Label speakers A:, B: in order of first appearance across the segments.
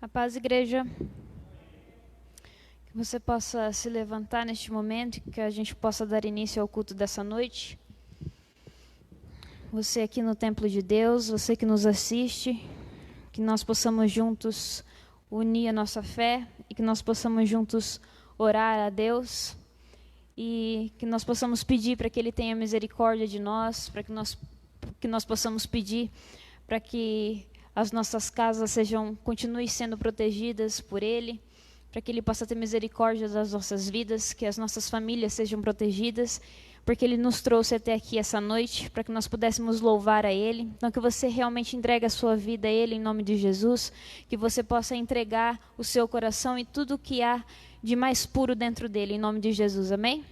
A: A paz, igreja. Que você possa se levantar neste momento, que a gente possa dar início ao culto dessa noite. Você aqui no templo de Deus, você que nos assiste, que nós possamos juntos unir a nossa fé e que nós possamos juntos orar a Deus e que nós possamos pedir para que Ele tenha misericórdia de nós, para que nós possamos pedir para que as nossas casas continuem sendo protegidas por Ele, para que Ele possa ter misericórdia das nossas vidas, que as nossas famílias sejam protegidas, porque Ele nos trouxe até aqui essa noite, para que nós pudéssemos louvar a Ele. Então, que você realmente entregue a sua vida a Ele, em nome de Jesus, que você possa entregar o seu coração e tudo o que há de mais puro dentro dele, em nome de Jesus, amém?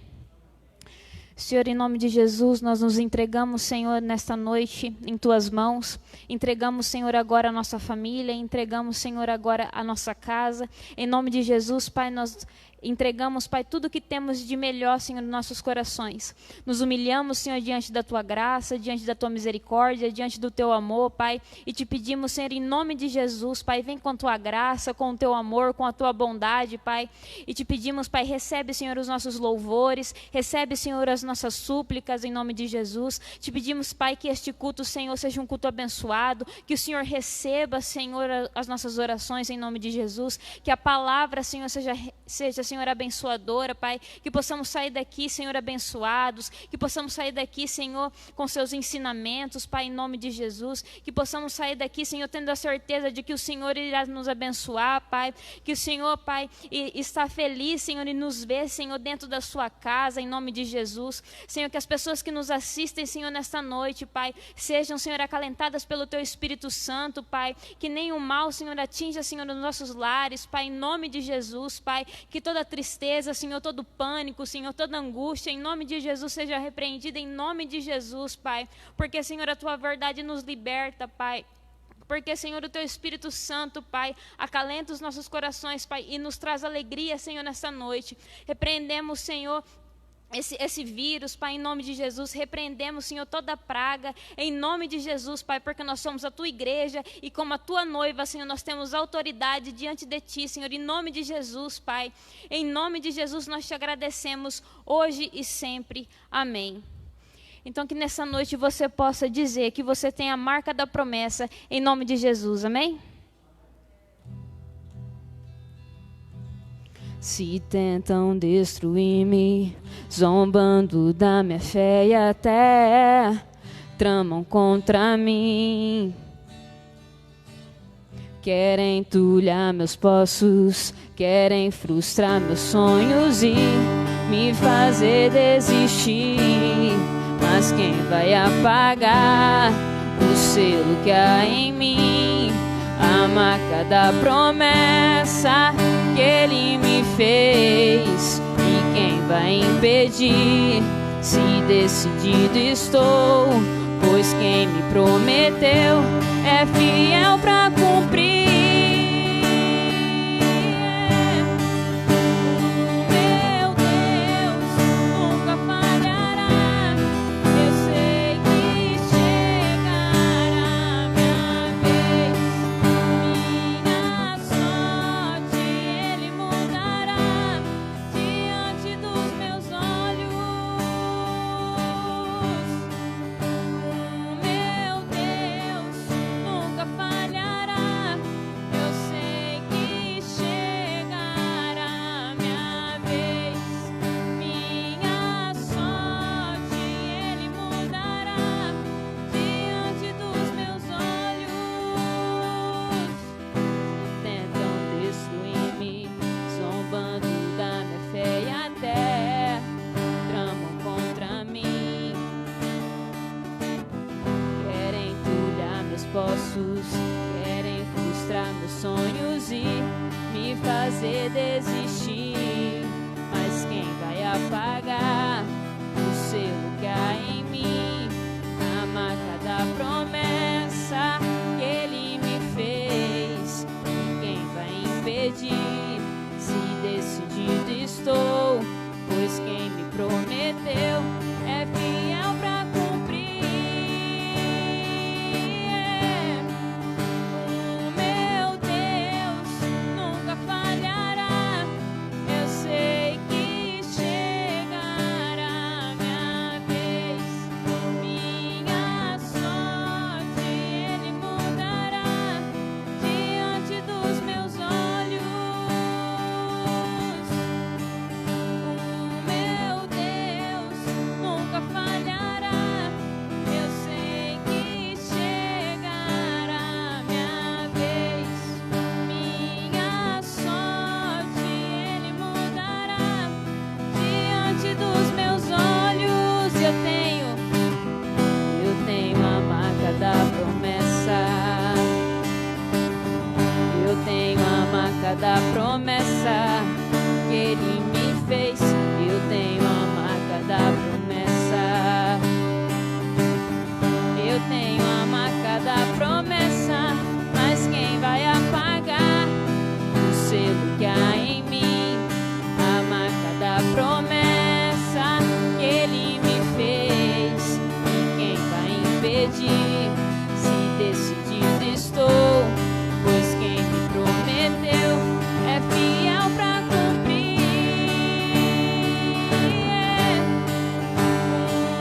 A: Senhor, em nome de Jesus, nós nos entregamos, Senhor, nesta noite em Tuas mãos. Entregamos, Senhor, agora a nossa família, entregamos, Senhor, agora a nossa casa. Em nome de Jesus, Pai, nós entregamos, Pai, tudo que temos de melhor, Senhor, nos nossos corações. Nos humilhamos, Senhor, diante da Tua graça, diante da Tua misericórdia, diante do Teu amor, Pai. E te pedimos, Senhor, em nome de Jesus, Pai, vem com a Tua graça, com o Teu amor, com a Tua bondade, Pai. E te pedimos, Pai, recebe, Senhor, os nossos louvores, recebe, Senhor, as nossas súplicas, em nome de Jesus. Te pedimos, Pai, que este culto, Senhor, seja um culto abençoado, que o Senhor receba, Senhor, as nossas orações, em nome de Jesus. Que a palavra, Senhor, seja Senhor, abençoadora, Pai, que possamos sair daqui, Senhor, abençoados, que possamos sair daqui, Senhor, com seus ensinamentos, Pai, em nome de Jesus, que possamos sair daqui, Senhor, tendo a certeza de que o Senhor irá nos abençoar, Pai, que o Senhor, Pai, está feliz, Senhor, e nos vê, Senhor, dentro da sua casa, em nome de Jesus, Senhor, que as pessoas que nos assistem, Senhor, nesta noite, Pai, sejam, Senhor, acalentadas pelo Teu Espírito Santo, Pai, que nenhum mal, Senhor, atinja, Senhor, nos nossos lares, Pai, em nome de Jesus, Pai, que toda tristeza, Senhor, todo pânico, Senhor, toda angústia, em nome de Jesus, seja repreendida em nome de Jesus, Pai, porque, Senhor, a Tua verdade nos liberta, Pai. Porque, Senhor, o Teu Espírito Santo, Pai, acalenta os nossos corações, Pai, e nos traz alegria, Senhor, nessa noite. Repreendemos, Senhor, esse vírus, Pai, em nome de Jesus, repreendemos, Senhor, toda praga, em nome de Jesus, Pai, porque nós somos a Tua igreja e como a Tua noiva, Senhor, nós temos autoridade diante de Ti, Senhor, em nome de Jesus, Pai, em nome de Jesus nós Te agradecemos hoje e sempre, amém. Então que nessa noite você possa dizer que você tem a marca da promessa, em nome de Jesus, amém? Se tentam destruir-me, zombando da minha fé e até tramam contra mim. Querem entulhar meus poços, querem frustrar meus sonhos e me fazer desistir. Mas quem vai apagar o selo que há em mim? A marca da promessa que Ele me fez. E quem vai impedir? Se decidido estou, pois quem me prometeu é fiel pra cumprir. Meu Deus nunca falhará. Eu sei que chegará minha vez. Minha sorte Ele mudará diante dos meus olhos. Meu Deus nunca falhará. Eu sei que chegará minha vez. Minha sorte Ele mudará diante dos meus olhos. Tentam destruir-me, zombando da minha fé e até tramam contra mim. Querem entulhar meus poços, querem frustrar meus sonhos e me fazer desistir. Mas quem vai apagar o selo que há em mim? A marca da promessa que Ele me fez. E quem vai impedir? Se decidido estou, pois quem me prometeu é fiel pra cumprir. Meu Deus marca da promessa que Ele me fez. Eu tenho a marca da promessa. Eu tenho a marca da promessa, mas quem vai apagar o selo que há em mim? A marca da promessa que Ele me fez. E quem vai impedir? Se decidido estou, pois quem me prometeu é fiel pra cumprir.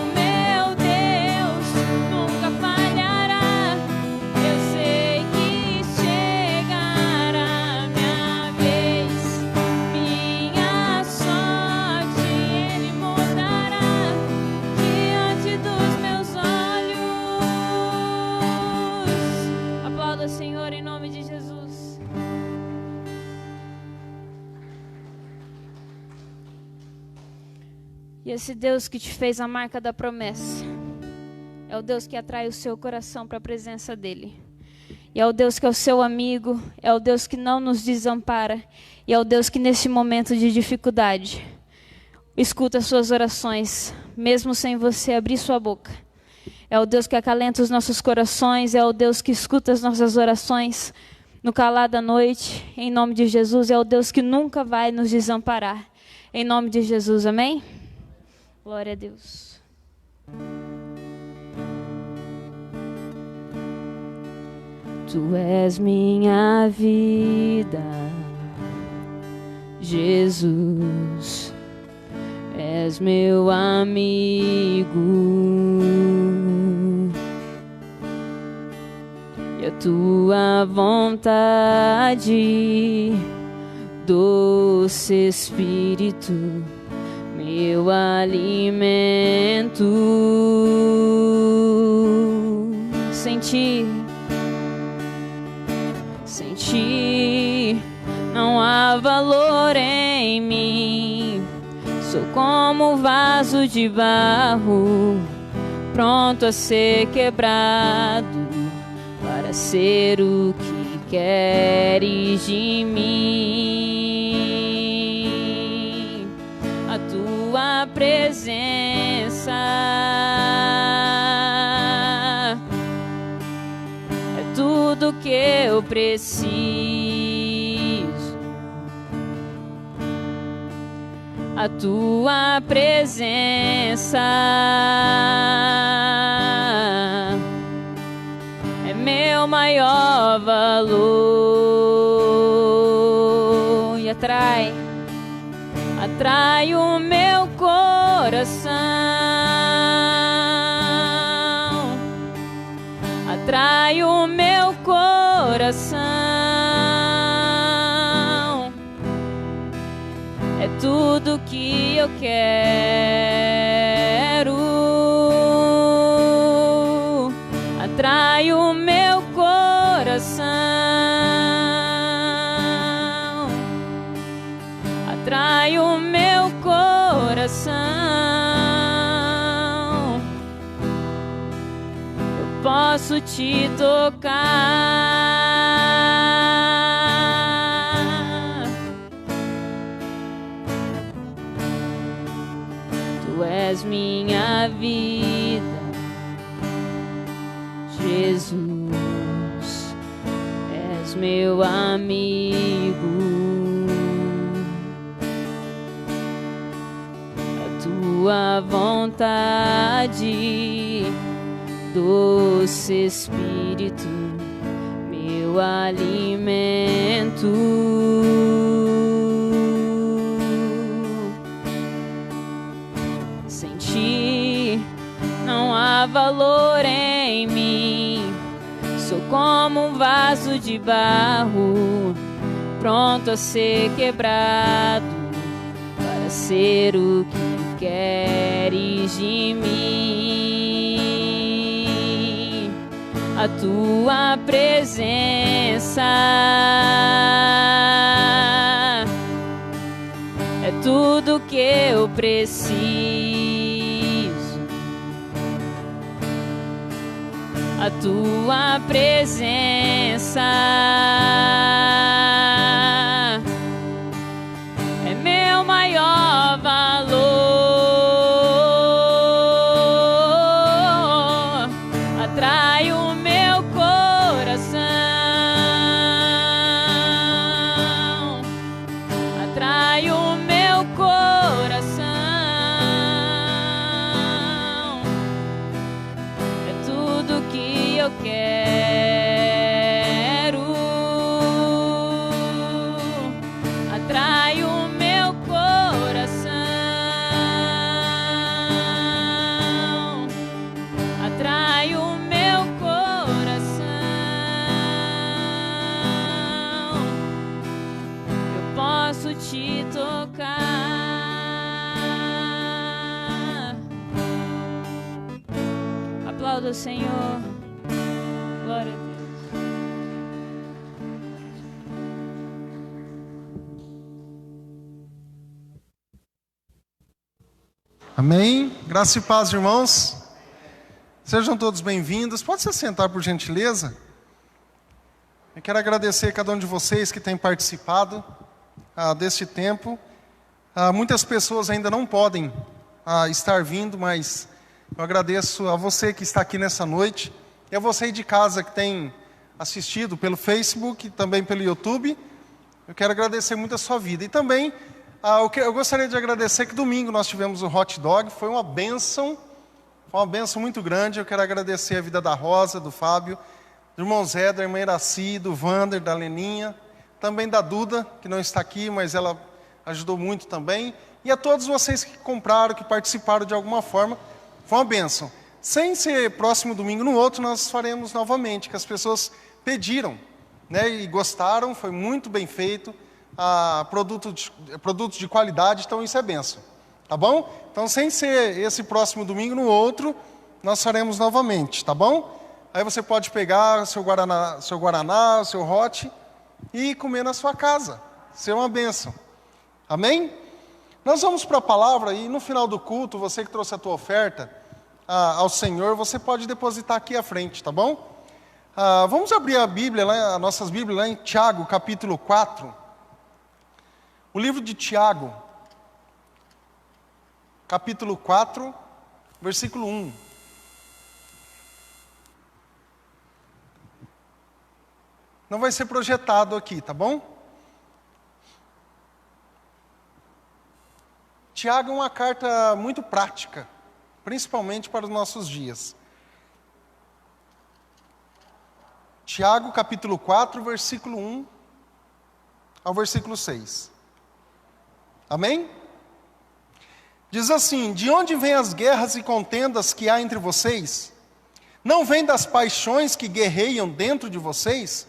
A: O meu Deus nunca falhará. Eu sei que chegará minha vez, minha sorte Ele mudará diante dos meus olhos. Aplauda o Senhor em nome de Jesus. E esse Deus que te fez a marca da promessa é o Deus que atrai o seu coração para a presença dEle. E é o Deus que é o seu amigo, é o Deus que não nos desampara, e é o Deus que nesse momento de dificuldade escuta as suas orações, mesmo sem você abrir sua boca. É o Deus que acalenta os nossos corações, é o Deus que escuta as nossas orações no calar da noite, em nome de Jesus. É o Deus que nunca vai nos desamparar, em nome de Jesus, amém? Glória a Deus. Tu és minha vida, Jesus, és meu amigo, e a tua vontade, doce Espírito, meu alimento. Sem ti não há valor em mim. Sou como um vaso de barro, pronto a ser quebrado, para ser o que queres de mim. A tua presença é tudo que eu preciso. A tua presença é meu maior valor. E atrai o meu coração, atrai o meu coração. É tudo que eu quero. Atrai o meu coração, atrai o meu coração. Eu posso te tocar. Tu és minha vida, Jesus, és meu amigo. A tua vontade, doce Espírito, meu alimento. Sem ti não há valor em mim. Sou como um vaso de barro, pronto a ser quebrado, para ser o que queres de mim. A tua presença é tudo que eu preciso. A tua presença atrai o meu coração, atrai o meu coração. É tudo que eu quero, atrai o meu coração, atrai o meu coração. Eu posso te tocar. Aplauda o Senhor. Glória a Deus.
B: Amém? Graça e paz, irmãos. Sejam todos bem-vindos. Pode se sentar, por gentileza? Eu quero agradecer a cada um de vocês que tem participado deste tempo. Muitas pessoas ainda não podem estar vindo, mas eu agradeço a você que está aqui nessa noite e a você de casa que tem assistido pelo Facebook e também pelo YouTube. Eu quero agradecer muito a sua vida. E também eu gostaria de agradecer que domingo nós tivemos o hot dog. Foi uma bênção muito grande. Eu quero agradecer a vida da Rosa, do Fábio, do irmão Zé, da irmã Iraci, do Vander, da Leninha, também da Duda, que não está aqui, mas ela ajudou muito também. E a todos vocês que compraram, que participaram de alguma forma. Foi uma bênção. Sem ser próximo domingo no outro, nós faremos novamente, que as pessoas pediram, né, e gostaram, foi muito bem feito. Produtos de qualidade, então isso é bênção, tá bom? Então, sem ser esse próximo domingo, no outro, nós faremos novamente, tá bom? Aí você pode pegar seu guaraná, seu hot e comer na sua casa, ser uma bênção, amém? Nós vamos para a palavra e no final do culto, você que trouxe a tua oferta ao Senhor, você pode depositar aqui à frente, tá bom? Vamos abrir a Bíblia, as nossas Bíblias lá em Tiago, capítulo 4. O livro de Tiago, capítulo 4, versículo 1. Não vai ser projetado aqui, tá bom? Tiago é uma carta muito prática, principalmente para os nossos dias. Tiago, capítulo 4, versículo 1 ao versículo 6. Amém? Diz assim: de onde vêm as guerras e contendas que há entre vocês? Não vêm das paixões que guerreiam dentro de vocês?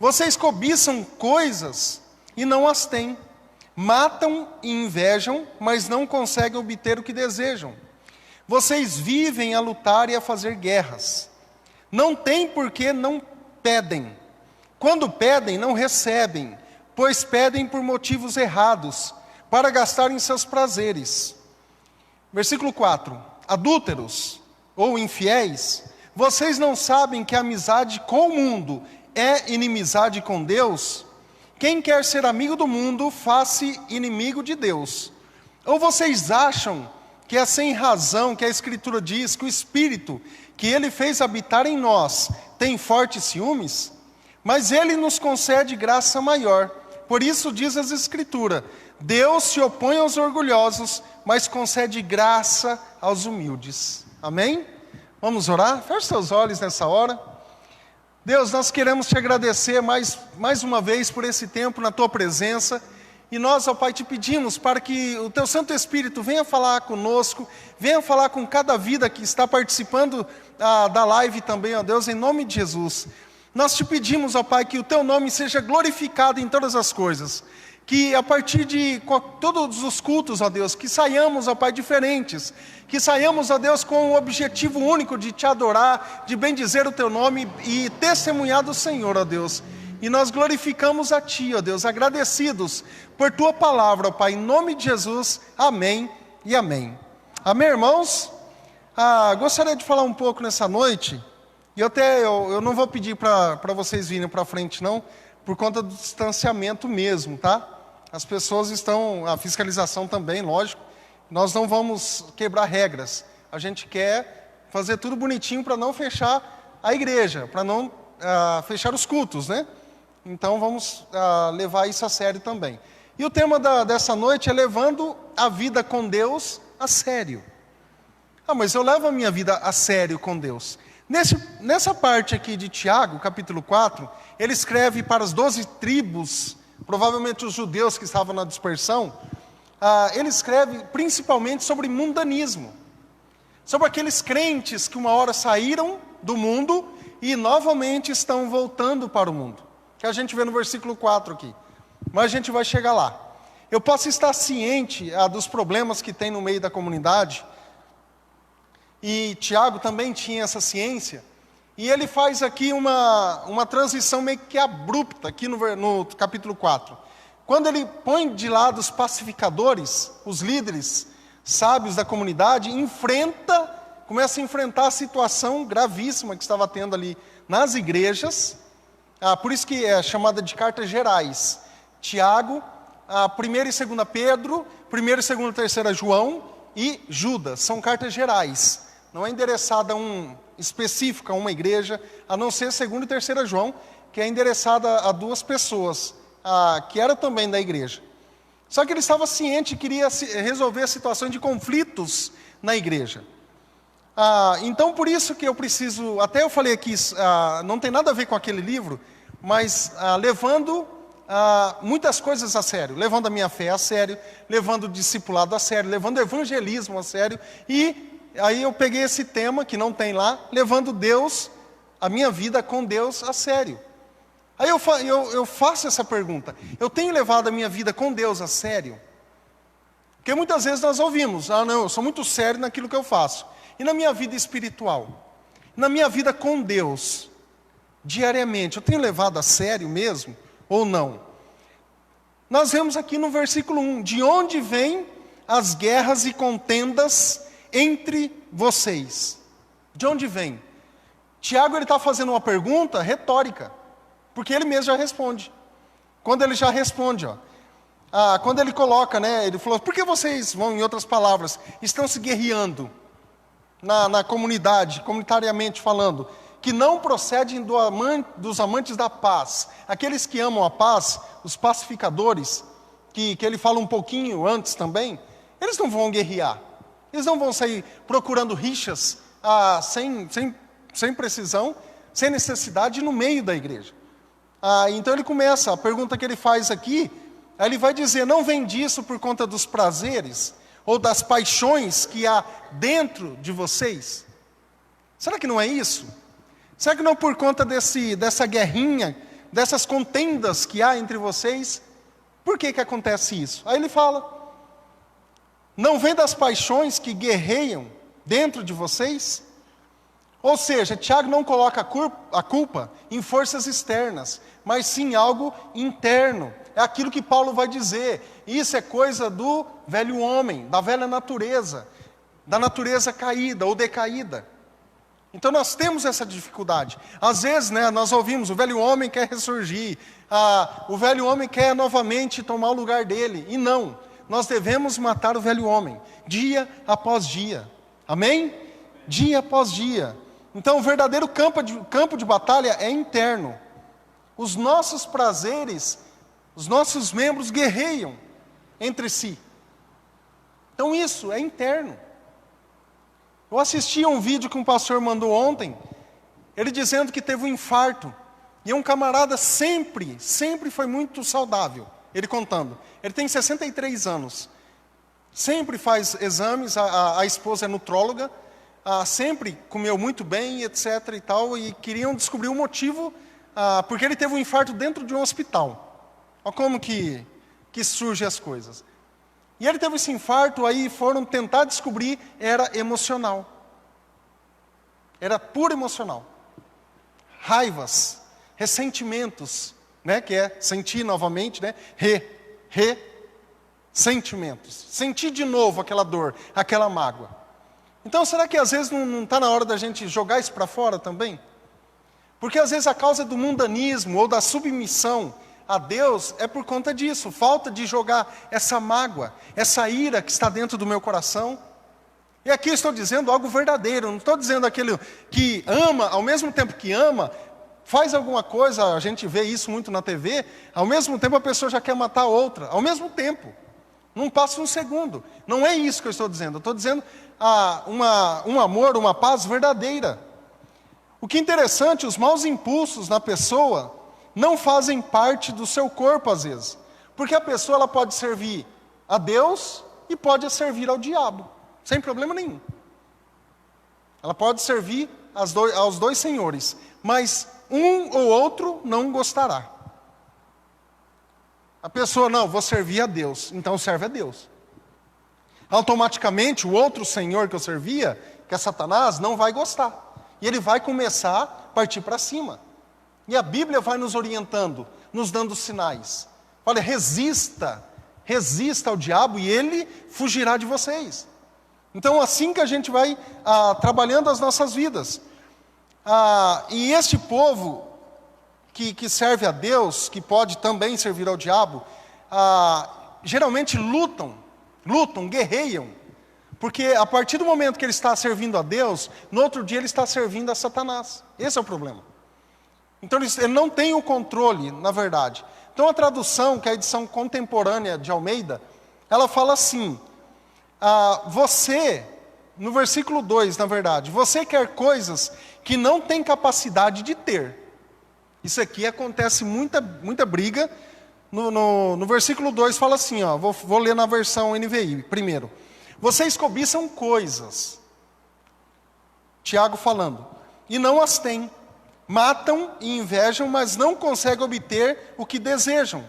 B: Vocês cobiçam coisas e não as têm. Matam e invejam, mas não conseguem obter o que desejam. Vocês vivem a lutar e a fazer guerras. Não têm porque não pedem. Quando pedem, não recebem, pois pedem por motivos errados, para gastar em seus prazeres. Versículo 4. Adúlteros ou infiéis, vocês não sabem que a amizade com o mundo é inimizade com Deus? Quem quer ser amigo do mundo, faz-se inimigo de Deus. Ou vocês acham que é sem razão que a Escritura diz que o Espírito que Ele fez habitar em nós tem fortes ciúmes? Mas Ele nos concede graça maior. Por isso diz as Escrituras: Deus se opõe aos orgulhosos, mas concede graça aos humildes. Amém? Vamos orar? Feche seus olhos nessa hora. Deus, nós queremos te agradecer mais uma vez por esse tempo na tua presença. E nós, ó Pai, te pedimos para que o teu Santo Espírito venha falar conosco, venha falar com cada vida que está participando da live também, ó Deus, em nome de Jesus. Nós te pedimos, ó Pai, que o teu nome seja glorificado em todas as coisas. Que a partir de todos os cultos, ó Deus, que saiamos, ó Pai, diferentes. Que saiamos, ó Deus, com o objetivo único de te adorar, de bendizer o teu nome e testemunhar do Senhor, ó Deus. E nós glorificamos a ti, ó Deus, agradecidos por tua palavra, ó Pai, em nome de Jesus. Amém e amém. Amém, irmãos? Gostaria de falar um pouco nessa noite. E eu não vou pedir para vocês virem para frente, não, por conta do distanciamento mesmo, tá? As pessoas estão, a fiscalização também, lógico. Nós não vamos quebrar regras. A gente quer fazer tudo bonitinho para não fechar a igreja, para não fechar os cultos, né? Então vamos levar isso a sério também. E o tema dessa noite é levando a vida com Deus a sério. Mas eu levo a minha vida a sério com Deus. Nessa parte aqui de Tiago, capítulo 4, ele escreve para as 12 tribos, provavelmente os judeus que estavam na dispersão. Ele escreve principalmente sobre mundanismo, sobre aqueles crentes que uma hora saíram do mundo e novamente estão voltando para o mundo, que a gente vê no versículo 4 aqui, mas a gente vai chegar lá. Eu posso estar ciente dos problemas que tem no meio da comunidade, e Tiago também tinha essa ciência, e ele faz aqui uma transição meio que abrupta, aqui no capítulo 4. Quando ele põe de lado os pacificadores, os líderes sábios da comunidade, começa a enfrentar a situação gravíssima que estava tendo ali nas igrejas, por isso que é chamada de cartas gerais. Tiago, 1 e 2 Pedro, 1 e 2 e 3 João e Judas, são cartas gerais. Não é endereçada específica a uma igreja, a não ser 2 e 3 João, que é endereçada a duas pessoas, que era também da igreja. Só que ele estava ciente e queria resolver situações de conflitos na igreja. Então por isso que eu preciso, até eu falei aqui, não tem nada a ver com aquele livro, mas levando muitas coisas a sério, levando a minha fé a sério, levando o discipulado a sério, levando o evangelismo a sério, e aí eu peguei esse tema que não tem lá, levando a minha vida com Deus a sério. Aí eu faço essa pergunta, eu tenho levado a minha vida com Deus a sério? Porque muitas vezes nós ouvimos, não, eu sou muito sério naquilo que eu faço. E na minha vida espiritual? Na minha vida com Deus, diariamente, eu tenho levado a sério mesmo ou não? Nós vemos aqui no versículo 1, de onde vêm as guerras e contendas entre vocês? De onde vem? Tiago está fazendo uma pergunta retórica, porque ele mesmo já responde. Quando ele já responde, quando ele coloca, ele falou, por que vocês vão, em outras palavras, estão se guerreando na comunidade, comunitariamente falando, que não procedem dos amantes da paz, aqueles que amam a paz, os pacificadores, que ele fala um pouquinho antes também, eles não vão guerrear, eles não vão sair procurando rixas sem precisão, sem necessidade no meio da igreja. Então ele começa, a pergunta que ele faz aqui, ele vai dizer, não vem disso por conta dos prazeres, ou das paixões que há dentro de vocês? Será que não é isso? Será que não por conta dessa guerrinha, dessas contendas que há entre vocês? Por que acontece isso? Aí ele fala, não vem das paixões que guerreiam dentro de vocês? Ou seja, Tiago não coloca a culpa em forças externas, mas sim em algo interno. É aquilo que Paulo vai dizer. Isso é coisa do velho homem, da velha natureza, da natureza caída ou decaída. Então nós temos essa dificuldade. Às vezes, nós ouvimos, o velho homem quer ressurgir, o velho homem quer novamente tomar o lugar dele. E não, nós devemos matar o velho homem, dia após dia. Amém? Dia após dia. Então o verdadeiro campo de batalha é interno. Os nossos prazeres, os nossos membros guerreiam entre si. Então isso é interno. Eu assisti a um vídeo que um pastor mandou ontem, ele dizendo que teve um infarto, e um camarada sempre foi muito saudável, ele contando. Ele tem 63 anos, sempre faz exames, a esposa é nutróloga, sempre comeu muito bem, etc. e tal, e queriam descobrir o motivo, porque ele teve um infarto dentro de um hospital. Olha como que surgem as coisas. E ele teve esse infarto, aí foram tentar descobrir, era emocional. Era puro emocional. Raivas, ressentimentos, que é sentir novamente, ressentimentos. Sentir de novo aquela dor, aquela mágoa. Então será que às vezes não está na hora da gente jogar isso para fora também? Porque às vezes a causa do mundanismo ou da submissão a Deus é por conta disso, falta de jogar essa mágoa, essa ira que está dentro do meu coração. E aqui eu estou dizendo algo verdadeiro, não estou dizendo aquele que ama, ao mesmo tempo que ama, faz alguma coisa, a gente vê isso muito na TV, ao mesmo tempo a pessoa já quer matar a outra, ao mesmo tempo. Não passa um segundo. Não é isso que eu estou dizendo. Eu estou dizendo um amor, uma paz verdadeira. O que é interessante, os maus impulsos na pessoa não fazem parte do seu corpo às vezes. Porque a pessoa ela pode servir a Deus e pode servir ao diabo, sem problema nenhum. Ela pode servir aos dois senhores, mas um ou outro não gostará. A pessoa, não, vou servir a Deus, então serve a Deus. Automaticamente, o outro senhor que eu servia, que é Satanás, não vai gostar. E ele vai começar a partir para cima. E a Bíblia vai nos orientando, nos dando sinais. Olha, resista ao diabo e ele fugirá de vocês. Então, assim que a gente vai trabalhando as nossas vidas. E este povo que serve a Deus, que pode também servir ao diabo, geralmente lutam, guerreiam. Porque a partir do momento que ele está servindo a Deus, no outro dia ele está servindo a Satanás. Esse é o problema. Então ele não tem o controle, na verdade. Então a tradução, que é a edição contemporânea de Almeida, ela fala assim, você, no versículo 2, na verdade, você quer coisas que não tem capacidade de ter. Isso aqui acontece muita briga. No versículo 2 fala assim, vou ler na versão NVI primeiro. Vocês cobiçam coisas, Tiago falando, e não as têm. Matam e invejam, mas não conseguem obter o que desejam.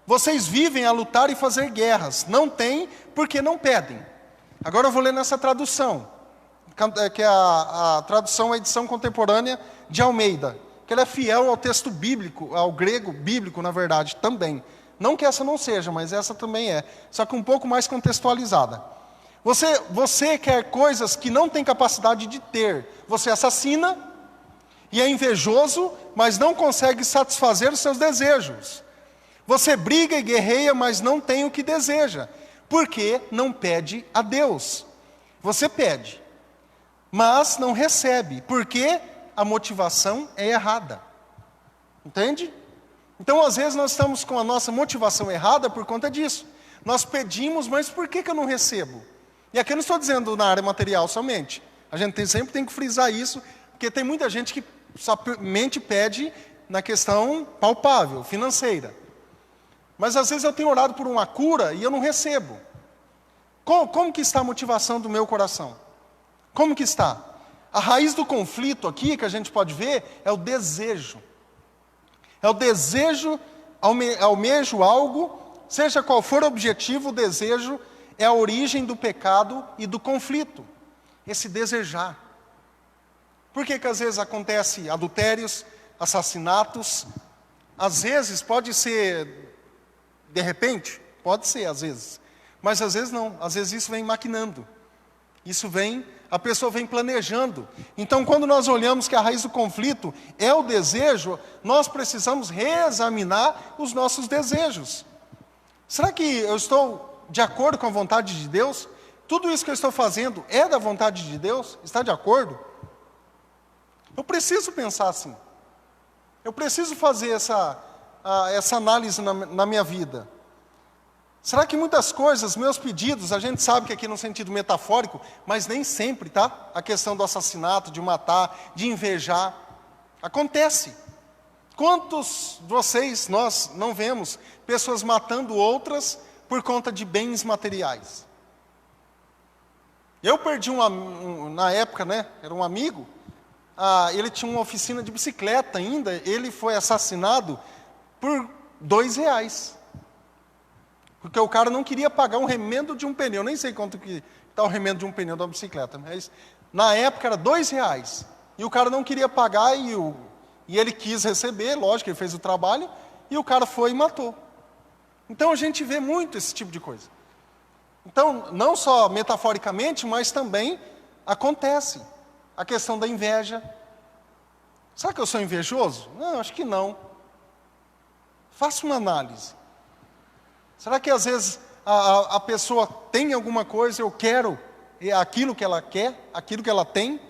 B: Vocês vivem a lutar e fazer guerras. Não têm porque não pedem. Agora eu vou ler nessa tradução, que é a tradução, a edição contemporânea de Almeida, que ela é fiel ao texto bíblico, ao grego bíblico, na verdade, também. Não que essa não seja, mas essa também é, só que um pouco mais contextualizada. Você quer coisas que não tem capacidade de ter. Você assassina e é invejoso, mas não consegue satisfazer os seus desejos. Você briga e guerreia, mas não tem o que deseja. Porque não pede a Deus. Você pede, mas não recebe, porque a motivação é errada. Entende? Então, às vezes, nós estamos com a nossa motivação errada por conta disso. Nós pedimos, mas por que eu não recebo? E aqui eu não estou dizendo na área material somente. A gente sempre tem que frisar isso, porque tem muita gente que somente pede na questão palpável, financeira. Mas às vezes eu tenho orado por uma cura e eu não recebo. Como que está a motivação do meu coração? Como que está? A raiz do conflito aqui, que a gente pode ver, é o desejo. É o desejo, almejo algo, seja qual for o objetivo, o desejo é a origem do pecado e do conflito. Esse desejar. Por que às vezes acontece adultérios, assassinatos? Às vezes pode ser, de repente, pode ser às vezes. Mas às vezes não, às vezes isso vem maquinando. A pessoa vem planejando. Então quando nós olhamos que a raiz do conflito é o desejo, nós precisamos reexaminar os nossos desejos. Será que eu estou de acordo com a vontade de Deus? Tudo isso que eu estou fazendo é da vontade de Deus? Está de acordo? Eu preciso pensar assim. Eu preciso fazer essa análise na minha vida. Será que muitas coisas, meus pedidos, a gente sabe que aqui no sentido metafórico, mas nem sempre, tá? A questão do assassinato, de matar, de invejar, acontece. Quantos de vocês, nós não vemos pessoas matando outras por conta de bens materiais? Eu perdi na época, né? Era um amigo. Ele tinha uma oficina de bicicleta ainda. Ele foi assassinado por R$2. Porque o cara não queria pagar um remendo de um pneu. Nem sei quanto que está o remendo de um pneu da bicicleta. Mas na época era R$2. E o cara não queria pagar e ele quis receber. Lógico, ele fez o trabalho. E o cara foi e matou. Então a gente vê muito esse tipo de coisa. Então, não só metaforicamente, mas também acontece. A questão da inveja. Será que eu sou invejoso? Não, acho que não. Faça uma análise. Será que às vezes a pessoa tem alguma coisa, eu quero aquilo que ela quer, aquilo que ela tem.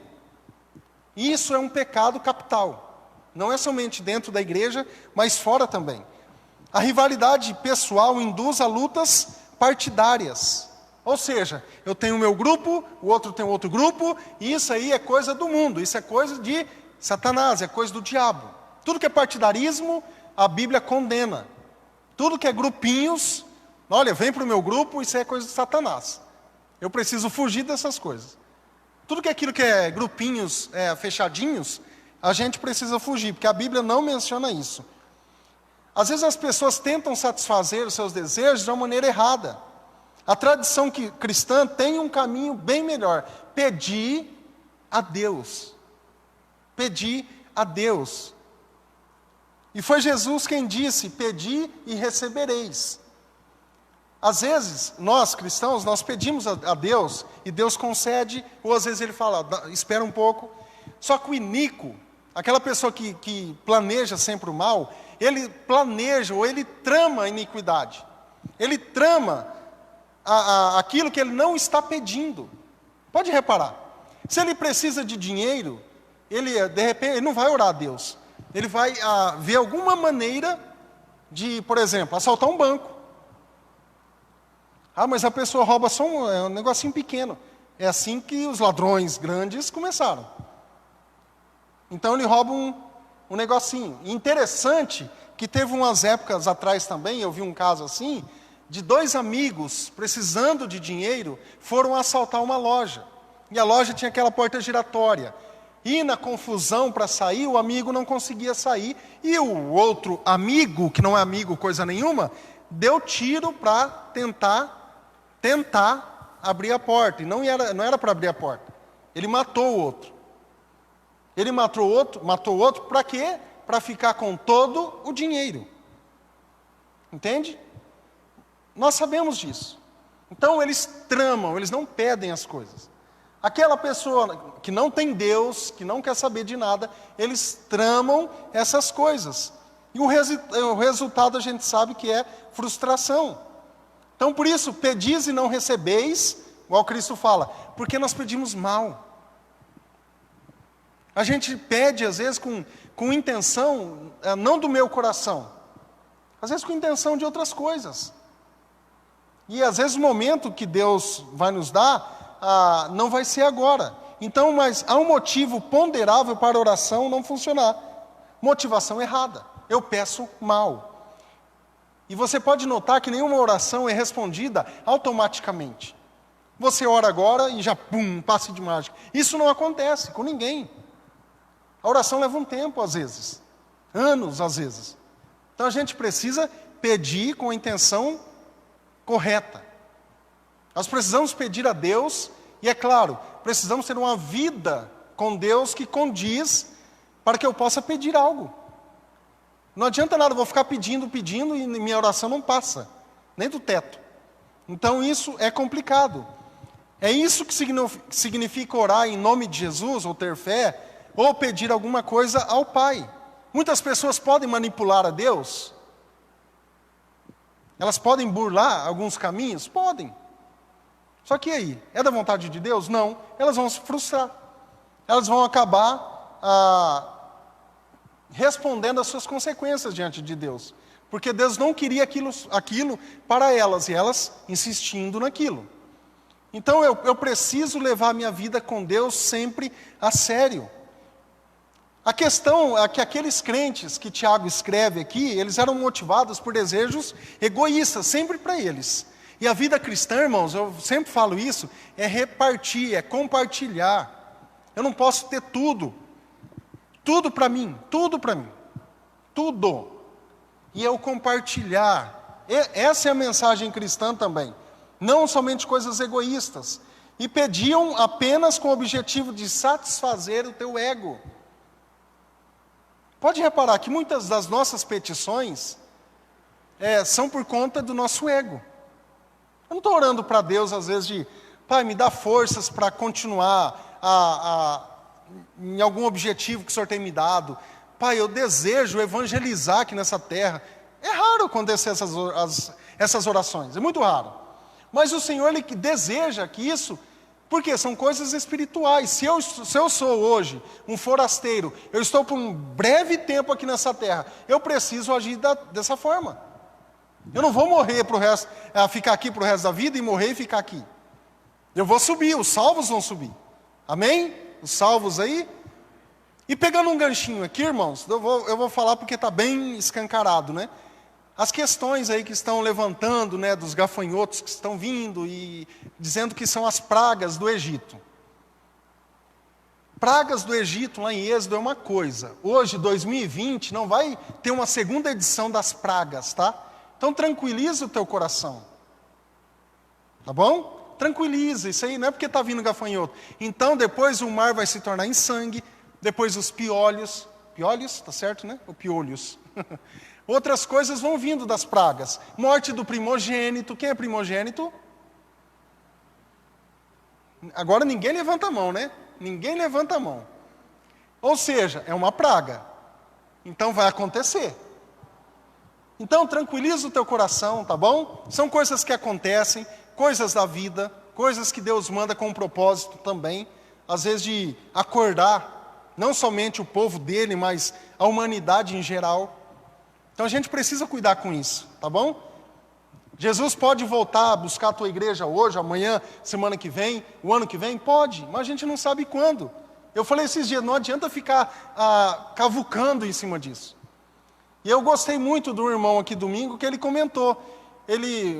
B: Isso é um pecado capital. Não é somente dentro da igreja, mas fora também. A rivalidade pessoal induz a lutas partidárias. Ou seja, eu tenho o meu grupo, o outro tem outro grupo, e isso aí é coisa do mundo, isso é coisa de Satanás, é coisa do diabo. Tudo que é partidarismo, a Bíblia condena. Tudo que é grupinhos, olha, vem para o meu grupo, isso é coisa de Satanás. Eu preciso fugir dessas coisas. Tudo que é aquilo que é grupinhos fechadinhos, a gente precisa fugir, porque a Bíblia não menciona isso. Às vezes as pessoas tentam satisfazer os seus desejos de uma maneira errada. A tradição cristã tem um caminho bem melhor. Pedir a Deus. Pedir a Deus. E foi Jesus quem disse, pedi e recebereis. Às vezes, nós cristãos, nós pedimos a Deus, e Deus concede, ou às vezes Ele fala, espera um pouco. Só que o iníquo, aquela pessoa que planeja sempre o mal, ele planeja, ou ele trama a iniquidade. Ele trama aquilo que ele não está pedindo. Pode reparar. Se ele precisa de dinheiro, de repente, ele não vai orar a Deus. Ele vai ver alguma maneira de, por exemplo, assaltar um banco. Mas a pessoa rouba só um negocinho pequeno. É assim que os ladrões grandes começaram. Então ele rouba um negocinho. E interessante que teve umas épocas atrás também, eu vi um caso assim, de 2 amigos, precisando de dinheiro, foram assaltar uma loja. E a loja tinha aquela porta giratória. E na confusão para sair, o amigo não conseguia sair. E o outro amigo, que não é amigo coisa nenhuma, deu tiro para tentar abrir a porta. E não era para abrir a porta. Ele matou o outro. Ele matou o outro para quê? Para ficar com todo o dinheiro. Entende? Nós sabemos disso. Então eles tramam, eles não pedem as coisas. Aquela pessoa que não tem Deus, que não quer saber de nada, eles tramam essas coisas. E o resultado a gente sabe que é frustração. Então por isso, pedis e não recebeis, igual Cristo fala, porque nós pedimos mal. A gente pede às vezes com intenção, não do meu coração, às vezes com intenção de outras coisas. E às vezes o momento que Deus vai nos dar, não vai ser agora. Então, mas há um motivo ponderável para a oração não funcionar. Motivação errada. Eu peço mal. E você pode notar que nenhuma oração é respondida automaticamente. Você ora agora e já, passe de mágica. Isso não acontece com ninguém. A oração leva um tempo, às vezes. Anos, às vezes. Então a gente precisa pedir com a intenção correta. Nós precisamos pedir a Deus, e é claro, precisamos ter uma vida com Deus que condiz para que eu possa pedir algo. Não adianta nada, eu vou ficar pedindo e minha oração não passa, nem do teto. Então isso é complicado. É isso que significa orar em nome de Jesus, ou ter fé, ou pedir alguma coisa ao Pai. Muitas pessoas podem manipular a Deus. Elas podem burlar alguns caminhos? Podem. Só que aí, é da vontade de Deus? Não. Elas vão se frustrar. Elas vão acabar respondendo às suas consequências diante de Deus. Porque Deus não queria aquilo para elas, e elas insistindo naquilo. Então eu preciso levar a minha vida com Deus sempre a sério. A questão é que aqueles crentes que Tiago escreve aqui, eles eram motivados por desejos egoístas, sempre para eles. E a vida cristã, irmãos, eu sempre falo isso, é repartir, é compartilhar. Eu não posso ter tudo. Tudo para mim, tudo para mim. Tudo. E eu compartilhar. Essa é a mensagem cristã também. Não somente coisas egoístas. E pediam apenas com o objetivo de satisfazer o teu ego. Pode reparar que muitas das nossas petições são por conta do nosso ego. Eu não estou orando para Deus, às vezes, Pai, me dá forças para continuar em algum objetivo que o Senhor tem me dado. Pai, eu desejo evangelizar aqui nessa terra. É raro acontecer essas orações, é muito raro. Mas o Senhor, Ele deseja que isso Porque são coisas espirituais. Se eu sou hoje um forasteiro, eu estou por um breve tempo aqui nessa terra, eu preciso agir dessa forma. Eu não vou morrer ficar aqui para o resto da vida e morrer e ficar aqui. Eu vou subir, os salvos vão subir. Amém? Os salvos aí. E pegando um ganchinho aqui, irmãos, eu vou falar porque está bem escancarado, né? As questões aí que estão levantando, né, dos gafanhotos que estão vindo e dizendo que são as pragas do Egito. Pragas do Egito lá em Êxodo é uma coisa. Hoje, 2020, não vai ter uma segunda edição das pragas, tá? Então tranquiliza o teu coração. Tá bom? Tranquiliza, isso aí não é porque está vindo gafanhoto. Então depois o mar vai se tornar em sangue, depois os piolhos, tá certo, né? Ou piolhos. Outras coisas vão vindo das pragas. Morte do primogênito. Quem é primogênito? Agora ninguém levanta a mão, né? Ninguém levanta a mão. Ou seja, é uma praga. Então vai acontecer. Então tranquiliza o teu coração, tá bom? São coisas que acontecem, coisas da vida, coisas que Deus manda com um propósito também. Às vezes de acordar, não somente o povo dele, mas a humanidade em geral. Então a gente precisa cuidar com isso, tá bom? Jesus pode voltar a buscar a tua igreja hoje, amanhã, semana que vem, o ano que vem? Pode, mas a gente não sabe quando. Eu falei esses dias, não adianta ficar cavucando em cima disso. E eu gostei muito do irmão aqui domingo, que ele comentou,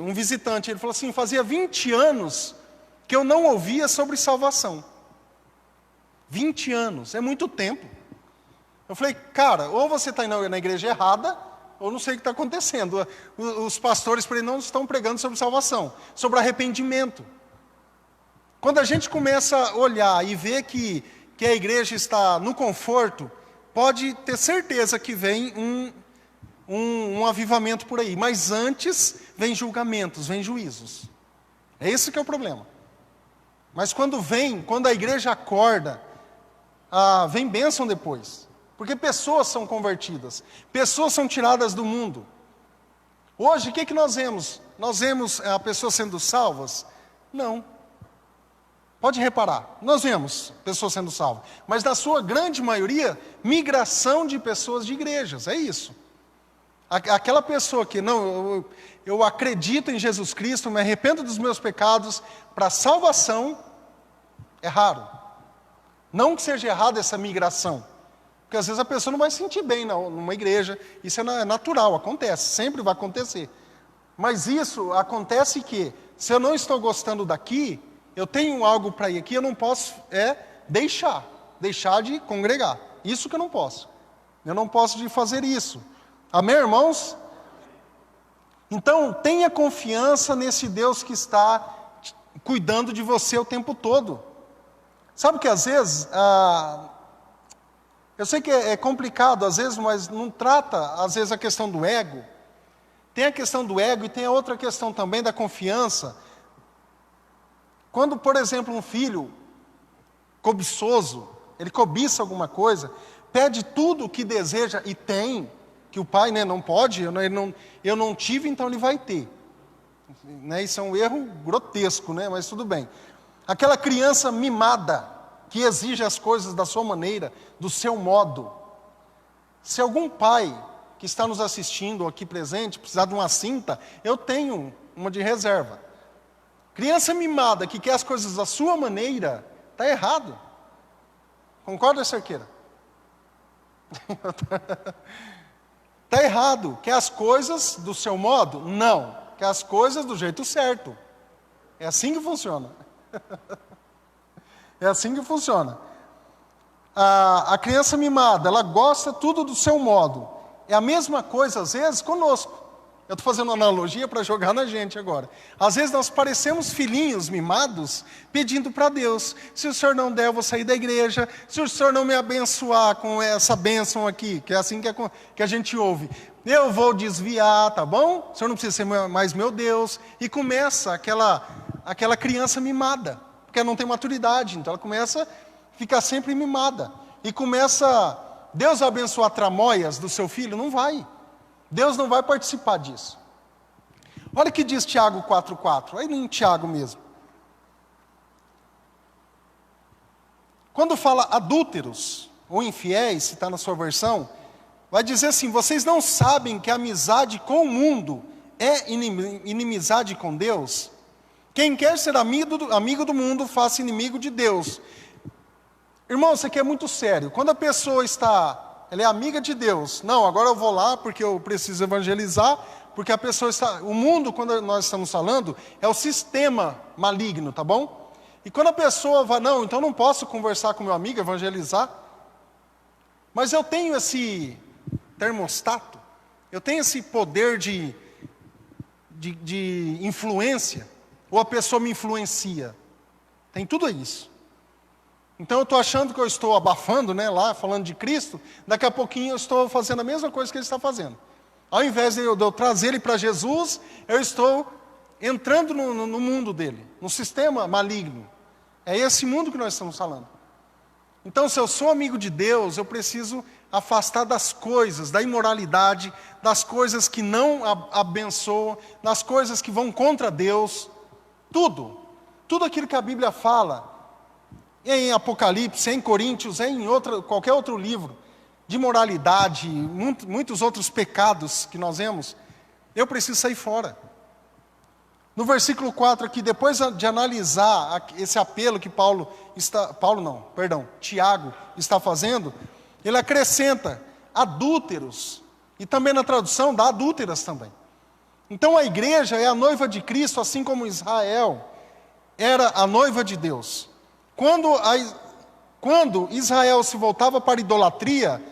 B: um visitante, ele falou assim, fazia 20 anos que eu não ouvia sobre salvação. 20 anos, é muito tempo. Eu falei, cara, ou você está indo na igreja errada, ou não sei o que está acontecendo. Os pastores por aí não estão pregando sobre salvação, sobre arrependimento. Quando a gente começa a olhar e ver que a igreja está no conforto, pode ter certeza que vem um avivamento por aí. Mas antes, vem julgamentos, vem juízos. É esse que é o problema. Mas quando a igreja acorda, vem bênção depois. Porque pessoas são convertidas, pessoas são tiradas do mundo. Hoje, o que nós vemos? Nós vemos a pessoa sendo salvas? Não. Pode reparar, nós vemos pessoas sendo salvas. Mas na sua grande maioria, migração de pessoas de igrejas, é isso. Aquela pessoa que, não, eu acredito em Jesus Cristo, me arrependo dos meus pecados, para salvação, é raro. Não que seja errado essa migração. Porque às vezes a pessoa não vai se sentir bem numa igreja. Isso é natural, acontece, sempre vai acontecer. Mas isso acontece que, se eu não estou gostando daqui, eu tenho algo para ir aqui, eu não posso deixar de congregar. Isso que eu não posso. Eu não posso de fazer isso. Amém, irmãos? Então, tenha confiança nesse Deus que está cuidando de você o tempo todo. Sabe que às vezes... Eu sei que é complicado às vezes, mas não trata às vezes a questão do ego. Tem a questão do ego e tem a outra questão também da confiança. Quando, por exemplo, um filho cobiçoso, ele cobiça alguma coisa, pede tudo o que deseja e tem, que o pai, né, não pode, eu não tive, então ele vai ter. Né, isso é um erro grotesco, né, mas tudo bem. Aquela criança mimada, que exige as coisas da sua maneira, do seu modo. Se algum pai que está nos assistindo aqui presente precisar de uma cinta, eu tenho uma de reserva. Criança mimada que quer as coisas da sua maneira, está errado. Concorda, Cerqueira? Está errado. Quer as coisas do seu modo? Não. Quer as coisas do jeito certo. É assim que funciona. É assim que funciona. A criança mimada, ela gosta tudo do seu modo. É a mesma coisa, às vezes, conosco. Eu estou fazendo uma analogia para jogar na gente agora. Às vezes nós parecemos filhinhos mimados, pedindo para Deus, se o Senhor não der, eu vou sair da igreja, se o Senhor não me abençoar com essa bênção aqui, que é assim que a gente ouve, eu vou desviar, tá bom? O Senhor não precisa ser mais meu Deus. E começa aquela criança mimada. Porque ela não tem maturidade, então ela começa a ficar sempre mimada. E começa, Deus vai abençoar tramóias do seu filho? Não vai. Deus não vai participar disso. Olha o que diz Tiago 4,4, aí em Tiago mesmo. Quando fala adúlteros ou infiéis, se está na sua versão, vai dizer assim: vocês não sabem que a amizade com o mundo é inimizade com Deus? Quem quer ser amigo do mundo, faça inimigo de Deus. Irmão, isso aqui é muito sério. Quando a pessoa ela é amiga de Deus. Não, agora eu vou lá porque eu preciso evangelizar, porque a pessoa está... O mundo, quando nós estamos falando, é o sistema maligno, tá bom? E quando a pessoa vai, não, então não posso conversar com meu amigo, evangelizar. Mas eu tenho esse termostato, eu tenho esse poder de influência, ou a pessoa me influencia. Tem tudo isso. Então eu estou achando que eu estou abafando, né, lá, falando de Cristo, daqui a pouquinho eu estou fazendo a mesma coisa que ele está fazendo. Ao invés de eu trazer ele para Jesus, eu estou entrando no mundo dele, no sistema maligno. É esse mundo que nós estamos falando. Então, se eu sou amigo de Deus, eu preciso afastar das coisas, da imoralidade, das coisas que não abençoam, das coisas que vão contra Deus. Tudo aquilo que a Bíblia fala, em Apocalipse, em Coríntios, em qualquer outro livro, de moralidade, muitos outros pecados que nós vemos, eu preciso sair fora. No versículo 4 aqui, depois de analisar esse apelo que Tiago está fazendo, ele acrescenta adúlteros, e também na tradução dá adúlteras também. Então a igreja é a noiva de Cristo, assim como Israel era a noiva de Deus. Quando Israel se voltava para a idolatria,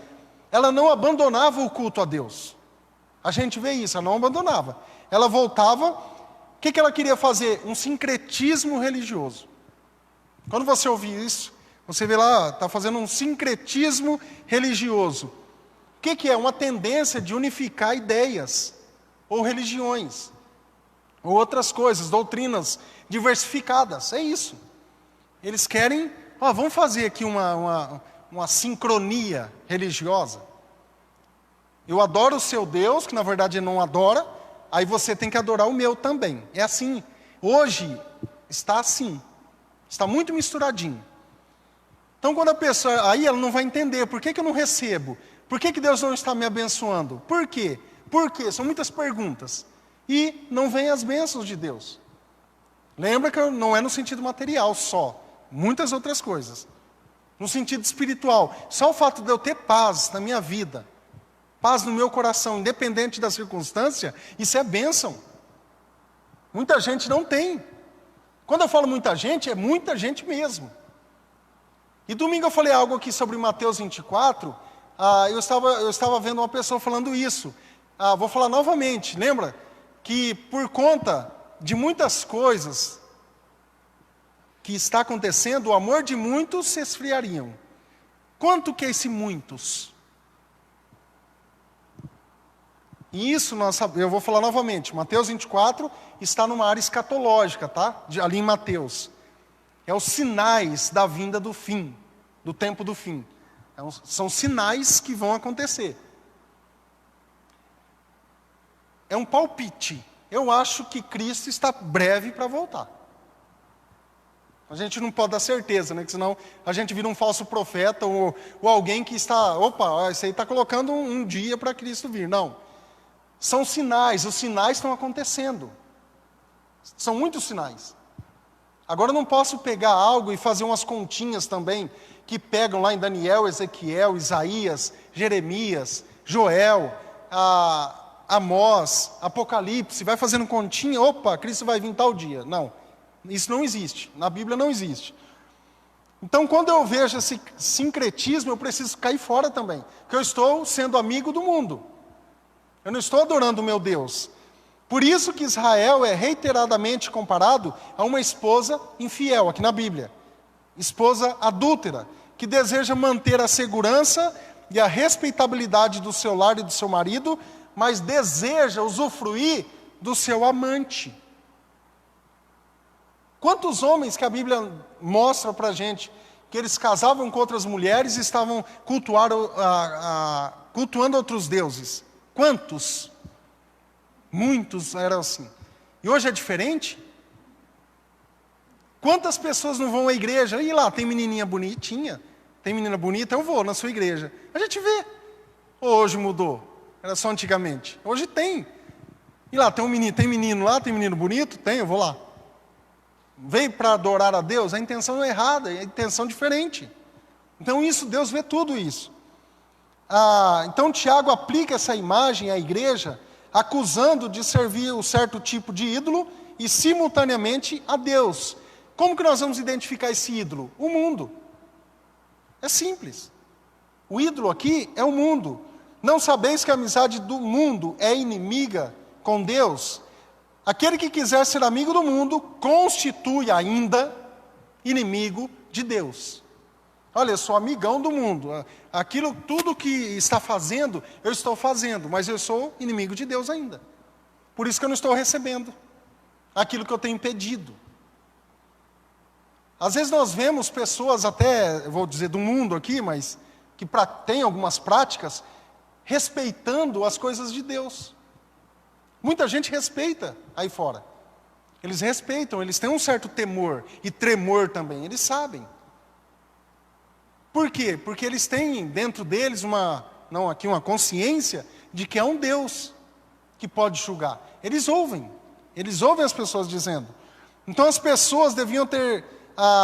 B: ela não abandonava o culto a Deus. A gente vê isso, ela não abandonava. Ela voltava, o que ela queria fazer? Um sincretismo religioso. Quando você ouvir isso, você vê lá, está fazendo um sincretismo religioso. O que é? Uma tendência de unificar ideias, ou religiões, ou outras coisas, doutrinas diversificadas. É isso. Eles querem, vamos fazer aqui uma sincronia religiosa. Eu adoro o seu Deus, que na verdade não adora, aí você tem que adorar o meu também. É assim. Hoje está assim. Está muito misturadinho. Então quando a pessoa, aí ela não vai entender, por que eu não recebo? Por que Deus não está me abençoando? Por quê? Por quê? São muitas perguntas. E não vem as bênçãos de Deus. Lembra que não é no sentido material só. Muitas outras coisas. No sentido espiritual. Só o fato de eu ter paz na minha vida, paz no meu coração, independente da circunstância, isso é bênção. Muita gente não tem. Quando eu falo muita gente, é muita gente mesmo. E domingo eu falei algo aqui sobre Mateus 24, eu estava vendo uma pessoa falando isso. Vou falar novamente, lembra? Que por conta de muitas coisas que está acontecendo, o amor de muitos se esfriariam. Quanto que é esse muitos? E isso eu vou falar novamente, Mateus 24 está numa área escatológica, tá? Ali em Mateus. É os sinais da vinda do fim, do tempo do fim. São sinais que vão acontecer. É um palpite. Eu acho que Cristo está breve para voltar. A gente não pode dar certeza, né? Porque senão a gente vira um falso profeta ou alguém que está... Esse aí está colocando um dia para Cristo vir. Não. São sinais. Os sinais estão acontecendo. São muitos sinais. Agora eu não posso pegar algo e fazer umas continhas também, que pegam lá em Daniel, Ezequiel, Isaías, Jeremias, Joel, Amós, Apocalipse, vai fazendo continha, Cristo vai vir tal dia. Não, isso não existe, na Bíblia não existe. Então quando eu vejo esse sincretismo, eu preciso cair fora também, porque eu estou sendo amigo do mundo. Eu não estou adorando o meu Deus. Por isso que Israel é reiteradamente comparado a uma esposa infiel, aqui na Bíblia. Esposa adúltera, que deseja manter a segurança e a respeitabilidade do seu lar e do seu marido, mas deseja usufruir do seu amante. Quantos homens que a Bíblia mostra para a gente, que eles casavam com outras mulheres e estavam cultuando outros deuses? Quantos? Muitos eram assim. E hoje é diferente? Quantas pessoas não vão à igreja? E lá, tem menininha bonitinha, tem menina bonita, eu vou na sua igreja. A gente vê. Hoje mudou. Era só antigamente. Hoje tem. E lá, tem menino lá, tem menino bonito? Tem, eu vou lá. Veio para adorar a Deus, a intenção é errada, a intenção é diferente. Então isso, Deus vê tudo isso. Então Tiago aplica essa imagem à igreja, acusando de servir um certo tipo de ídolo e simultaneamente a Deus. Como que nós vamos identificar esse ídolo? O mundo. É simples. O ídolo aqui é o mundo. Não sabeis que a amizade do mundo é inimiga com Deus? Aquele que quiser ser amigo do mundo, constitui ainda inimigo de Deus. Olha, eu sou amigão do mundo. Aquilo, tudo que está fazendo, eu estou fazendo, mas eu sou inimigo de Deus ainda. Por isso que eu não estou recebendo aquilo que eu tenho pedido. Às vezes nós vemos pessoas até, eu vou dizer do mundo aqui, mas que têm algumas práticas, respeitando as coisas de Deus. Muita gente respeita aí fora. Eles respeitam, eles têm um certo temor e tremor também, eles sabem. Por quê? Porque eles têm dentro deles uma consciência de que é um Deus que pode julgar. Eles ouvem as pessoas dizendo. Então as pessoas deviam ter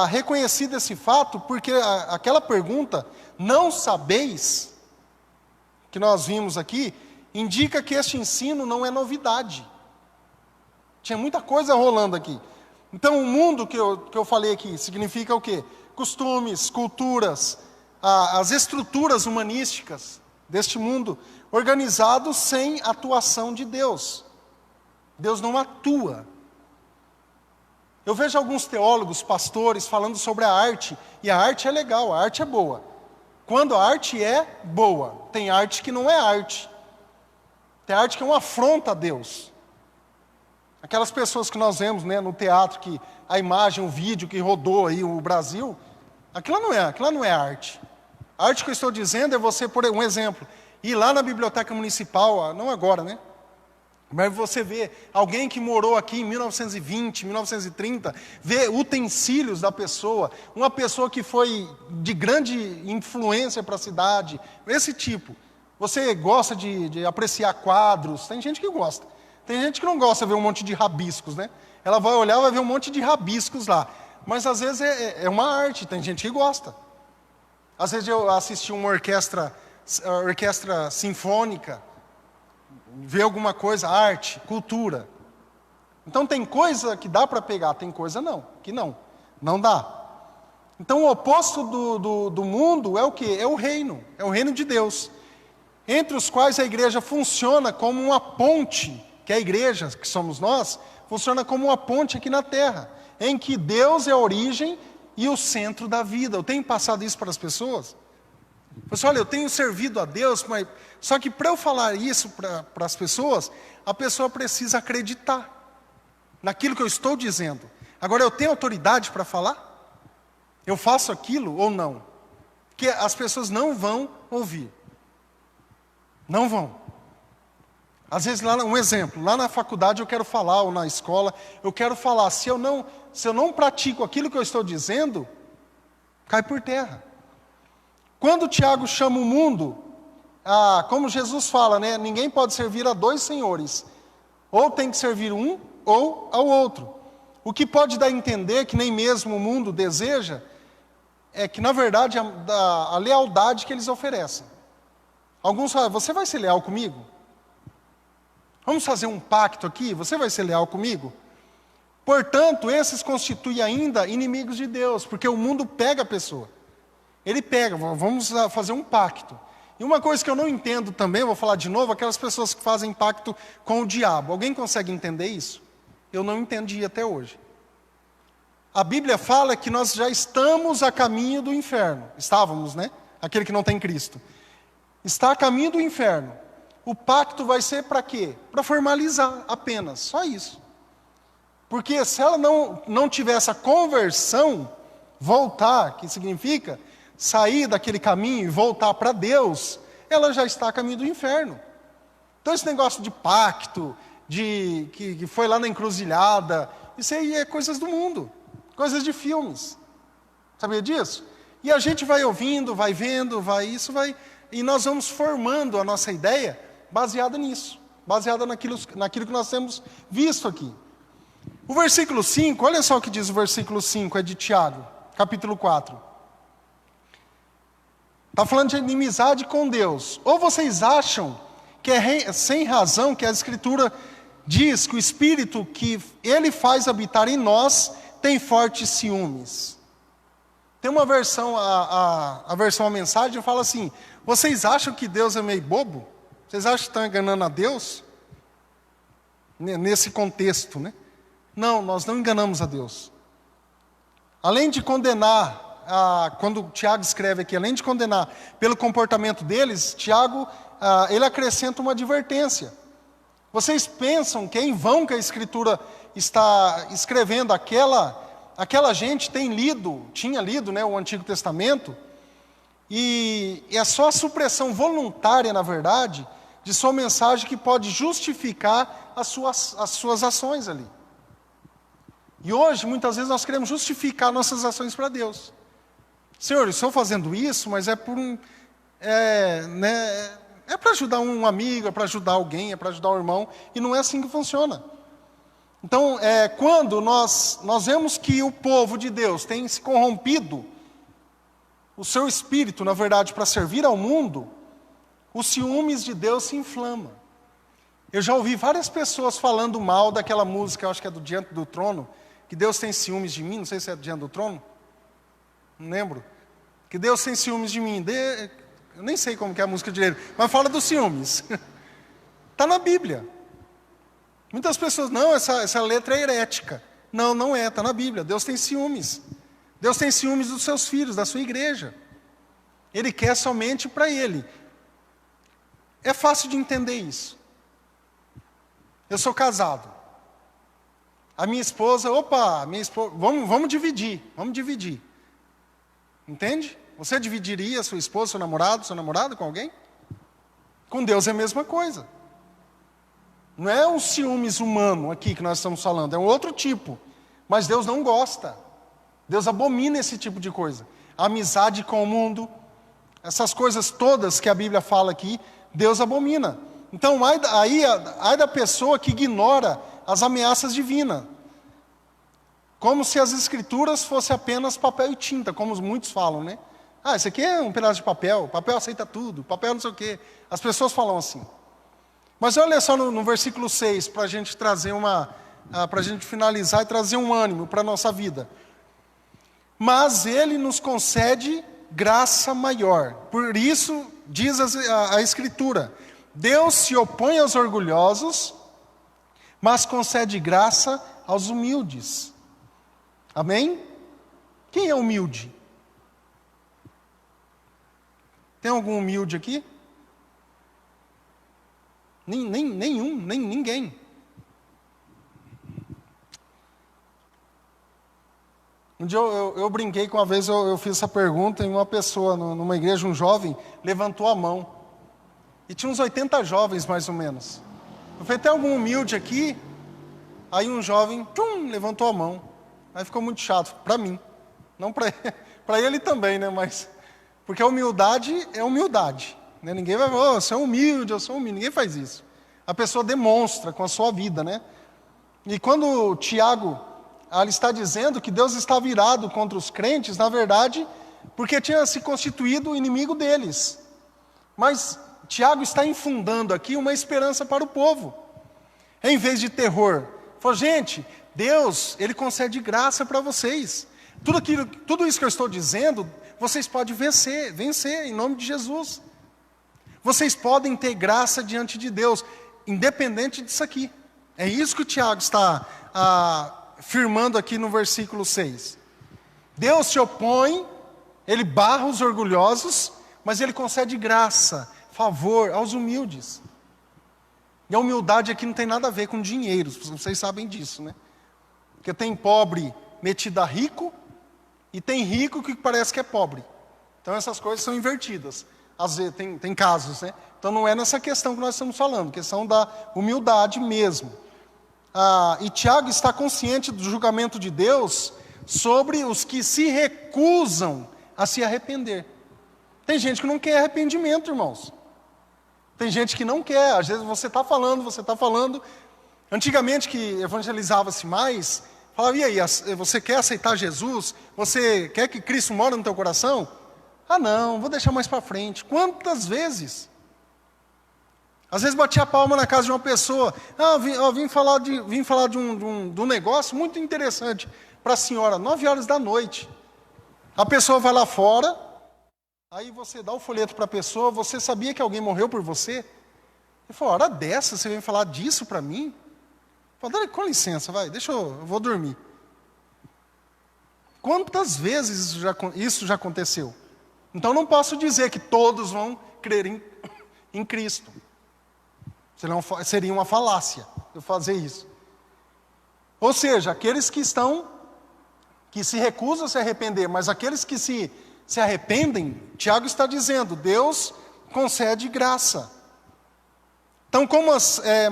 B: reconhecido esse fato, porque aquela pergunta, não sabeis, que nós vimos aqui, indica que este ensino não é novidade. Tinha muita coisa rolando aqui. Então o mundo que eu falei aqui significa o quê? Costumes, culturas, as estruturas humanísticas deste mundo, organizados sem atuação de Deus. Deus não atua. Eu vejo alguns teólogos, pastores, falando sobre a arte, e a arte é legal, a arte é boa. Quando a arte é boa, tem arte que não é arte. Tem arte que é uma afronta a Deus. Aquelas pessoas que nós vemos, né, no teatro, que a imagem, o vídeo que rodou aí o Brasil, aquilo não é arte. A arte que eu estou dizendo é você, por um exemplo, ir lá na biblioteca municipal, não agora, né? Mas você vê alguém que morou aqui em 1920, 1930, vê utensílios da pessoa, uma pessoa que foi de grande influência para a cidade, esse tipo. Você gosta de apreciar quadros, tem gente que gosta. Tem gente que não gosta de ver um monte de rabiscos, né? Ela vai olhar, vai ver um monte de rabiscos lá. Mas às vezes é uma arte, tem gente que gosta. Às vezes eu assisti uma orquestra sinfônica, ver alguma coisa, arte, cultura. Então tem coisa que dá para pegar, tem coisa que não dá. Então o oposto do mundo é o quê? É o reino de Deus, entre os quais a igreja funciona como uma ponte, que a igreja, que somos nós, funciona como uma ponte aqui na terra, em que Deus é a origem e o centro da vida. Eu tenho passado isso para as pessoas. Pessoal, olha, eu tenho servido a Deus, mas só que para eu falar isso para as pessoas, a pessoa precisa acreditar naquilo que eu estou dizendo. Agora, eu tenho autoridade para falar? Eu faço aquilo ou não? Porque as pessoas não vão ouvir. Não vão. Às vezes, um exemplo, lá na faculdade eu quero falar, ou na escola, eu quero falar. Se eu não pratico aquilo que eu estou dizendo, cai por terra. Quando Tiago chama o mundo, como Jesus fala, né, ninguém pode servir a dois senhores. Ou tem que servir um, ou ao outro. O que pode dar a entender que nem mesmo o mundo deseja, é que na verdade a lealdade que eles oferecem. Alguns falam, você vai ser leal comigo? Vamos fazer um pacto aqui, você vai ser leal comigo? Portanto, esses constituem ainda inimigos de Deus, porque o mundo pega a pessoa. Ele pega, vamos fazer um pacto. E uma coisa que eu não entendo também, vou falar de novo, aquelas pessoas que fazem pacto com o diabo. Alguém consegue entender isso? Eu não entendi até hoje. A Bíblia fala que nós já estamos a caminho do inferno. Estávamos, né? Aquele que não tem Cristo. Está a caminho do inferno. O pacto vai ser para quê? Para formalizar apenas, só isso. Porque se ela não tiver essa conversão, voltar, que significa sair daquele caminho e voltar para Deus, ela já está a caminho do inferno. Então esse negócio de pacto, que foi lá na encruzilhada, isso aí é coisas do mundo. coisas de filmes. Sabia disso? E a gente vai ouvindo, vai vendo, e nós vamos formando a nossa ideia baseada nisso, baseada naquilo que nós temos visto aqui. O versículo 5, olha só o que diz o versículo 5, é de Tiago, capítulo 4. Está falando de inimizade com Deus. Ou vocês acham que é sem razão que a Escritura diz que o Espírito que Ele faz habitar em nós tem fortes ciúmes? Tem uma versão, a versão, a mensagem, fala assim: vocês acham que Deus é meio bobo? Vocês acham que estão enganando a Deus? Nesse contexto, né? Não, nós não enganamos a Deus. Além de condenar, quando Tiago escreve aqui, além de condenar pelo comportamento deles, Tiago, ele acrescenta uma advertência. Vocês pensam que é em vão que a Escritura está escrevendo aquela gente tinha lido, né, o Antigo Testamento, e é só a supressão voluntária, na verdade, de sua mensagem que pode justificar as suas ações ali. E hoje, muitas vezes, nós queremos justificar nossas ações para Deus. Senhor, eu estou fazendo isso, mas é para ajudar um amigo, é para ajudar alguém, é para ajudar um irmão, e não é assim que funciona. Então, quando nós vemos que o povo de Deus tem se corrompido, o seu espírito, na verdade, para servir ao mundo, os ciúmes de Deus se inflamam. Eu já ouvi várias pessoas falando mal daquela música, eu acho que é do Diante do Trono, que Deus tem ciúmes de mim, não sei se é do Diante do Trono, não lembro. Que Deus tem ciúmes de mim, eu nem sei como que é a música direito, mas fala dos ciúmes. Está na Bíblia. Muitas pessoas, não, essa letra é herética. Não, não é, está na Bíblia. Deus tem ciúmes. Deus tem ciúmes dos seus filhos, da sua igreja. Ele quer somente para Ele. É fácil de entender isso. Eu sou casado. A minha esposa, vamos dividir. Entende? Você dividiria sua esposa, seu namorado com alguém? Com Deus é a mesma coisa. Não é um ciúmes humano aqui que nós estamos falando, é um outro tipo. Mas Deus não gosta. Deus abomina esse tipo de coisa. A amizade com o mundo, essas coisas todas que a Bíblia fala aqui, Deus abomina. Então, ai da pessoa que ignora as ameaças divinas. Como se as Escrituras fossem apenas papel e tinta, como muitos falam, né? Isso aqui é um pedaço de papel aceita tudo, papel não sei o quê. As pessoas falam assim. Mas olha só no versículo 6, para a gente trazer para a gente finalizar e trazer um ânimo para a nossa vida. Mas Ele nos concede graça maior. Por isso, diz a Escritura, Deus se opõe aos orgulhosos, mas concede graça aos humildes. Amém? Quem é humilde? Tem algum humilde aqui? Ninguém. Um dia eu brinquei que uma vez eu fiz essa pergunta e uma pessoa numa igreja, um jovem, levantou a mão. E tinha uns 80 jovens mais ou menos. Eu falei, tem algum humilde aqui? Aí um jovem, levantou a mão. Aí ficou muito chato, para mim. Não para ele também, né? Mas, porque a humildade é humildade. Né? Ninguém vai falar, você é humilde, eu sou humilde. Ninguém faz isso. A pessoa demonstra com a sua vida, né? E quando Tiago está dizendo que Deus está virado contra os crentes, na verdade, porque tinha se constituído o inimigo deles. Mas Tiago está infundando aqui uma esperança para o povo. Em vez de terror. Falou, gente, Deus, Ele concede graça para vocês. Tudo isso que eu estou dizendo, vocês podem vencer em nome de Jesus. Vocês podem ter graça diante de Deus, independente disso aqui. É isso que o Tiago está afirmando aqui no versículo 6. Deus se opõe, Ele barra os orgulhosos, mas Ele concede graça, favor aos humildes. E a humildade aqui não tem nada a ver com dinheiro, vocês sabem disso, né? Porque tem pobre metido a rico, e tem rico que parece que é pobre. Então essas coisas são invertidas. Às vezes tem casos, né? Então não é nessa questão que nós estamos falando, questão da humildade mesmo. E Tiago está consciente do julgamento de Deus sobre os que se recusam a se arrepender. Tem gente que não quer arrependimento, irmãos. Tem gente que não quer. Às vezes você está falando. Antigamente, que evangelizava-se mais, falava: e aí, você quer aceitar Jesus? Você quer que Cristo mora no teu coração? Ah, não, vou deixar mais para frente. Quantas vezes? Às vezes batia a palma na casa de uma pessoa. Vim falar de um negócio muito interessante para a senhora, 9 horas da noite. A pessoa vai lá fora, aí você dá o folheto para a pessoa. Você sabia que alguém morreu por você? Ele falou: hora dessa, você vem falar disso para mim? Eu falei: com licença, eu vou dormir. Quantas vezes isso já aconteceu? Então não posso dizer que todos vão crer em Cristo. Seria uma falácia eu fazer isso. Ou seja, aqueles que se recusam a se arrepender, mas aqueles que se arrependem, Tiago está dizendo, Deus concede graça. Então,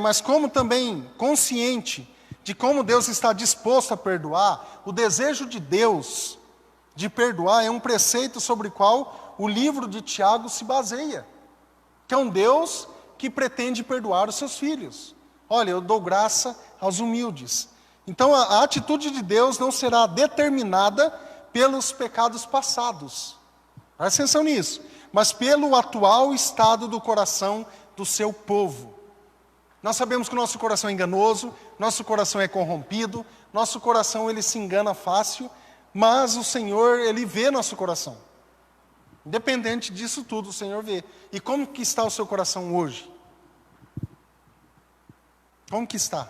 B: mas como também consciente de como Deus está disposto a perdoar, o desejo de Deus de perdoar é um preceito sobre o qual o livro de Tiago se baseia, que é um Deus que pretende perdoar os seus filhos. Olha, eu dou graça aos humildes. Então, a atitude de Deus não será determinada pelos pecados passados. Presta atenção nisso. Mas pelo atual estado do coração do seu povo. Nós sabemos que o nosso coração é enganoso, nosso coração é corrompido, nosso coração ele se engana fácil, mas o Senhor, Ele vê nosso coração. Independente disso tudo, o Senhor vê. E como que está o seu coração hoje? Como que está?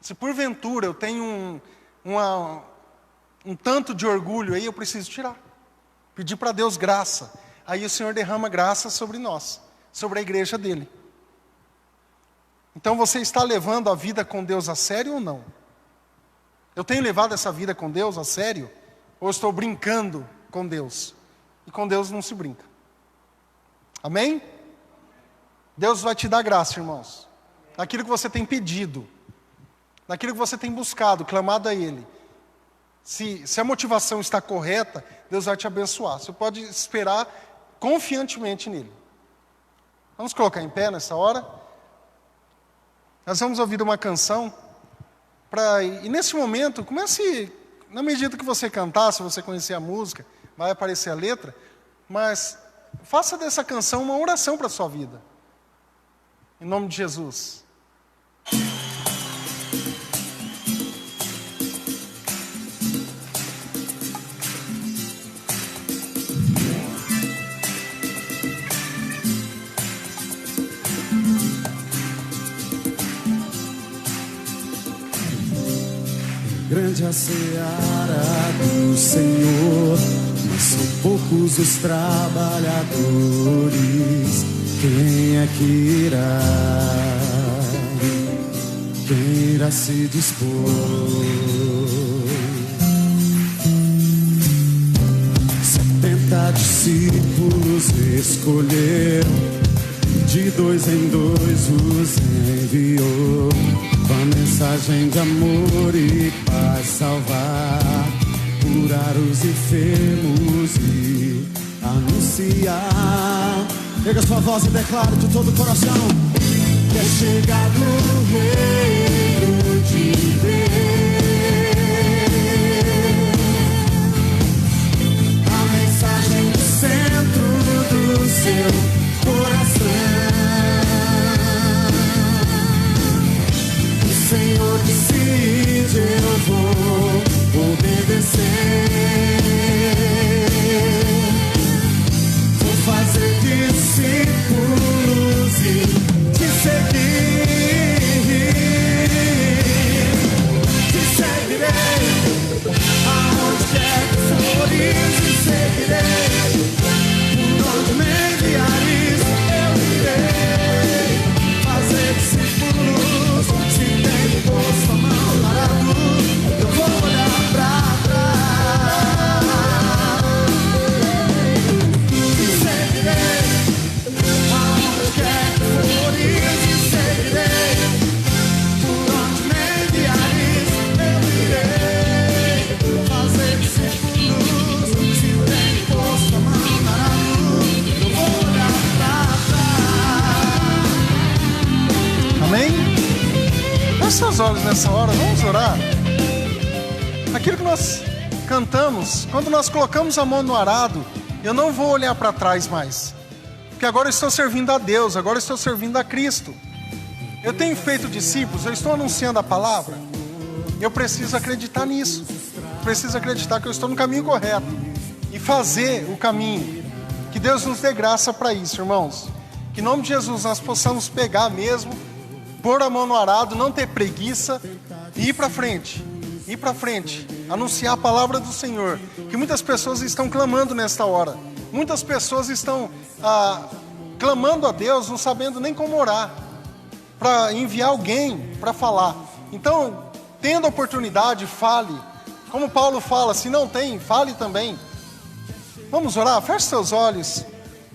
B: Se porventura eu tenho um tanto de orgulho aí, eu preciso tirar. Pedir para Deus graça. Aí o Senhor derrama graça sobre nós, sobre a igreja dele. Então você está levando a vida com Deus a sério ou não? Eu tenho levado essa vida com Deus a sério? Ou estou brincando com Deus? E com Deus não se brinca. Amém? Deus vai te dar graça, irmãos. Naquilo que você tem pedido. Naquilo que você tem buscado, clamado a Ele. Se a motivação está correta, Deus vai te abençoar. Você pode esperar confiantemente nele. Vamos colocar em pé nessa hora? Nós vamos ouvir uma canção. E nesse momento, comece, na medida que você cantar, se você conhecer a música, vai aparecer a letra, mas faça dessa canção uma oração para a sua vida. Em nome de Jesus.
C: Grande a seara do Senhor, mas são poucos os trabalhadores. Quem é que irá se dispor? 70 discípulos escolheram, de 2 em 2 os enviou, com a mensagem de amor e paz salvar, curar os enfermos e anunciar. Pega sua voz e declare de todo o coração que é chegado o reino de Deus. A mensagem do centro do seu coração. O Senhor decide, eu vou obedecer. Vou fazer discípulos e te seguir. Te seguirei aonde quer que fores, te seguirei por onde me enviares.
B: Feche seus olhos nessa hora, vamos orar. Aquilo que nós cantamos, quando nós colocamos a mão no arado, eu não vou olhar para trás mais, porque agora eu estou servindo a Deus, agora eu estou servindo a Cristo. Eu tenho feito discípulos, eu estou anunciando a palavra. Eu preciso acreditar nisso, preciso acreditar que eu estou no caminho correto e fazer o caminho. Que Deus nos dê graça para isso, irmãos. Que em nome de Jesus nós possamos pegar mesmo, pôr a mão no arado, não ter preguiça e ir para frente. Ir para frente, anunciar a palavra do Senhor, que muitas pessoas estão clamando nesta hora. Muitas pessoas estão clamando a Deus, não sabendo nem como orar, para enviar alguém para falar. Então, tendo a oportunidade, fale. Como Paulo fala, se não tem, fale também. Vamos orar? Feche seus olhos.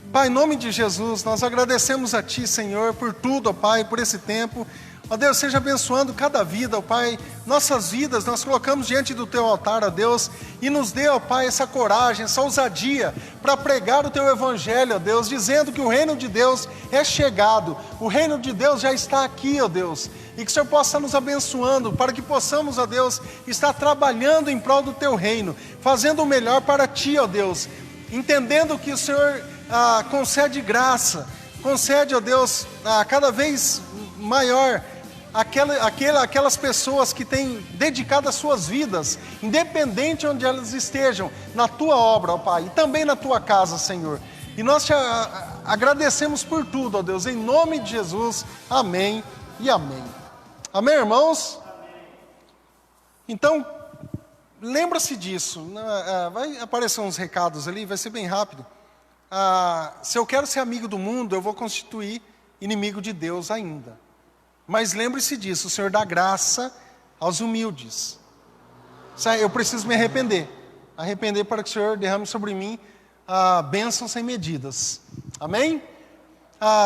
B: Pai, em nome de Jesus, nós agradecemos a Ti, Senhor, por tudo, ó Pai, por esse tempo. Ó Deus, seja abençoando cada vida, ó Pai. Nossas vidas nós colocamos diante do Teu altar, ó Deus. E nos dê, ó Pai, essa coragem, essa ousadia para pregar o Teu Evangelho, ó Deus. Dizendo que o reino de Deus é chegado. O reino de Deus já está aqui, ó Deus. E que o Senhor possa estar nos abençoando, para que possamos, ó Deus, estar trabalhando em prol do Teu reino. Fazendo o melhor para Ti, ó Deus. Entendendo que o Senhor concede graça. Concede, ó Deus, cada vez maior aquelas pessoas que têm dedicado as suas vidas, independente onde elas estejam, na Tua obra, ó Pai, e também na Tua casa, Senhor. E nós Te agradecemos por tudo, ó Deus, em nome de Jesus, amém e amém. Amém, irmãos? Então, lembra-se disso, vai aparecer uns recados ali, vai ser bem rápido. Se eu quero ser amigo do mundo, eu vou constituir inimigo de Deus ainda. Mas lembre-se disso, o Senhor dá graça aos humildes. Eu preciso me arrepender para que o Senhor derrame sobre mim bênçãos sem medidas. Amém?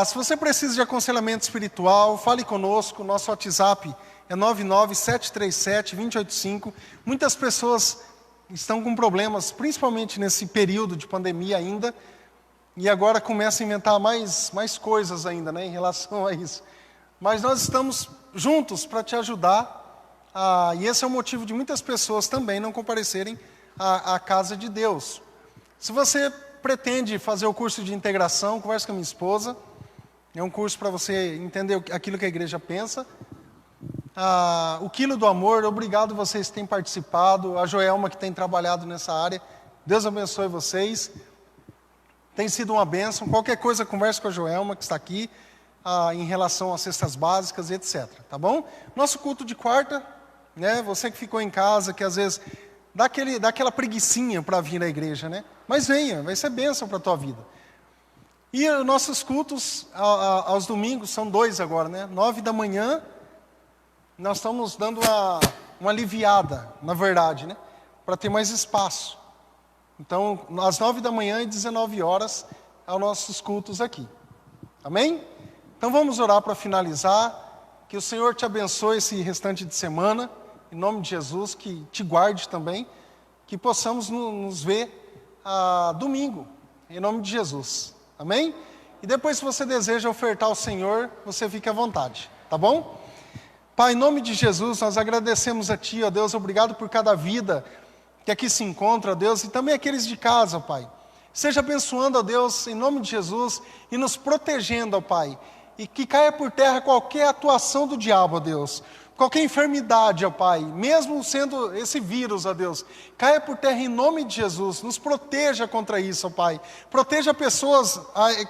B: Se você precisa de aconselhamento espiritual, fale conosco, nosso WhatsApp é 99737-2085. Muitas pessoas estão com problemas, principalmente nesse período de pandemia ainda, e agora começam a inventar mais coisas ainda, né, em relação a isso. Mas nós estamos juntos para te ajudar, e esse é o motivo de muitas pessoas também não comparecerem à casa de Deus. Se você pretende fazer o curso de integração, converse com a minha esposa. É um curso para você entender aquilo que a igreja pensa. O Quilo do Amor, obrigado vocês que têm participado. A Joelma que tem trabalhado nessa área. Deus abençoe vocês. Tem sido uma bênção. Qualquer coisa, converse com a Joelma que está aqui. Em relação às cestas básicas e etc. Tá bom? Nosso culto de quarta, né? Você que ficou em casa, que às vezes dá aquela preguicinha para vir à igreja, né? Mas venha, vai ser bênção para a tua vida. E os nossos cultos aos domingos, são 2 agora, né? 9 da manhã, nós estamos dando uma aliviada, na verdade, né? Para ter mais espaço. Então, às 9 da manhã e 19 horas, é os nossos cultos aqui. Amém? Então vamos orar para finalizar, que o Senhor te abençoe esse restante de semana, em nome de Jesus, que te guarde também, que possamos nos ver domingo, em nome de Jesus, amém? E depois, se você deseja ofertar ao Senhor, você fique à vontade, tá bom? Pai, em nome de Jesus, nós agradecemos a Ti, ó Deus, obrigado por cada vida que aqui se encontra, ó Deus, e também aqueles de casa, Pai. Seja abençoando, ó Deus, em nome de Jesus, e nos protegendo, ó Pai. E que caia por terra qualquer atuação do diabo, ó Deus. Qualquer enfermidade, ó Pai. Mesmo sendo esse vírus, ó Deus. Caia por terra em nome de Jesus. Nos proteja contra isso, ó Pai. Proteja pessoas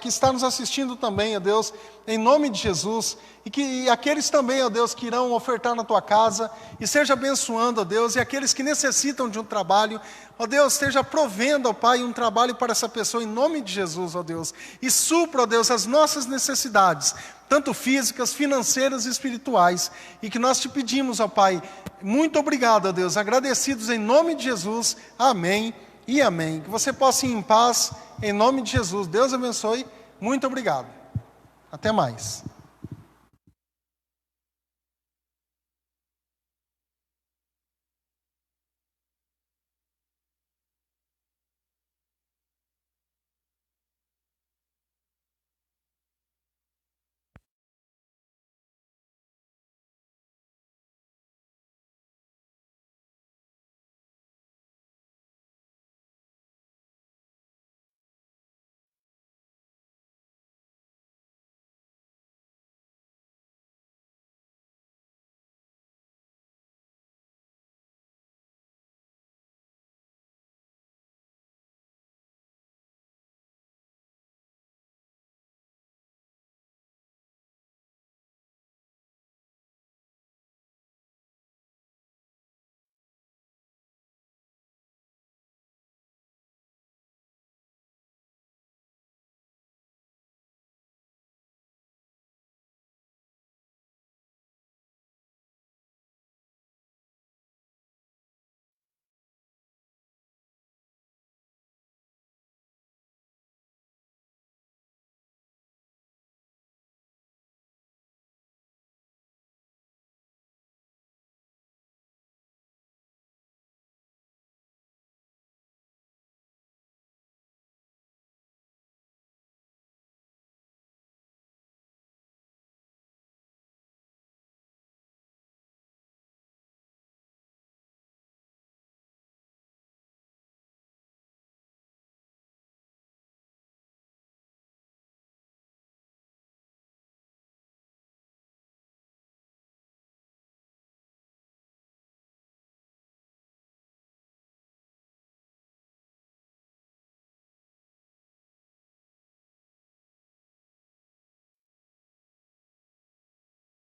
B: que estão nos assistindo também, ó Deus. Em nome de Jesus. E aqueles também, ó Deus, que irão ofertar na Tua casa. E seja abençoando, ó Deus. E aqueles que necessitam de um trabalho, ó Deus, esteja provendo, ó Pai, um trabalho para essa pessoa em nome de Jesus, ó Deus. E supra, ó Deus, as nossas necessidades, tanto físicas, financeiras e espirituais. E que nós te pedimos, ó Pai, muito obrigado, ó Deus, agradecidos em nome de Jesus. Amém e amém. Que você possa ir em paz, em nome de Jesus. Deus abençoe. Muito obrigado. Até mais.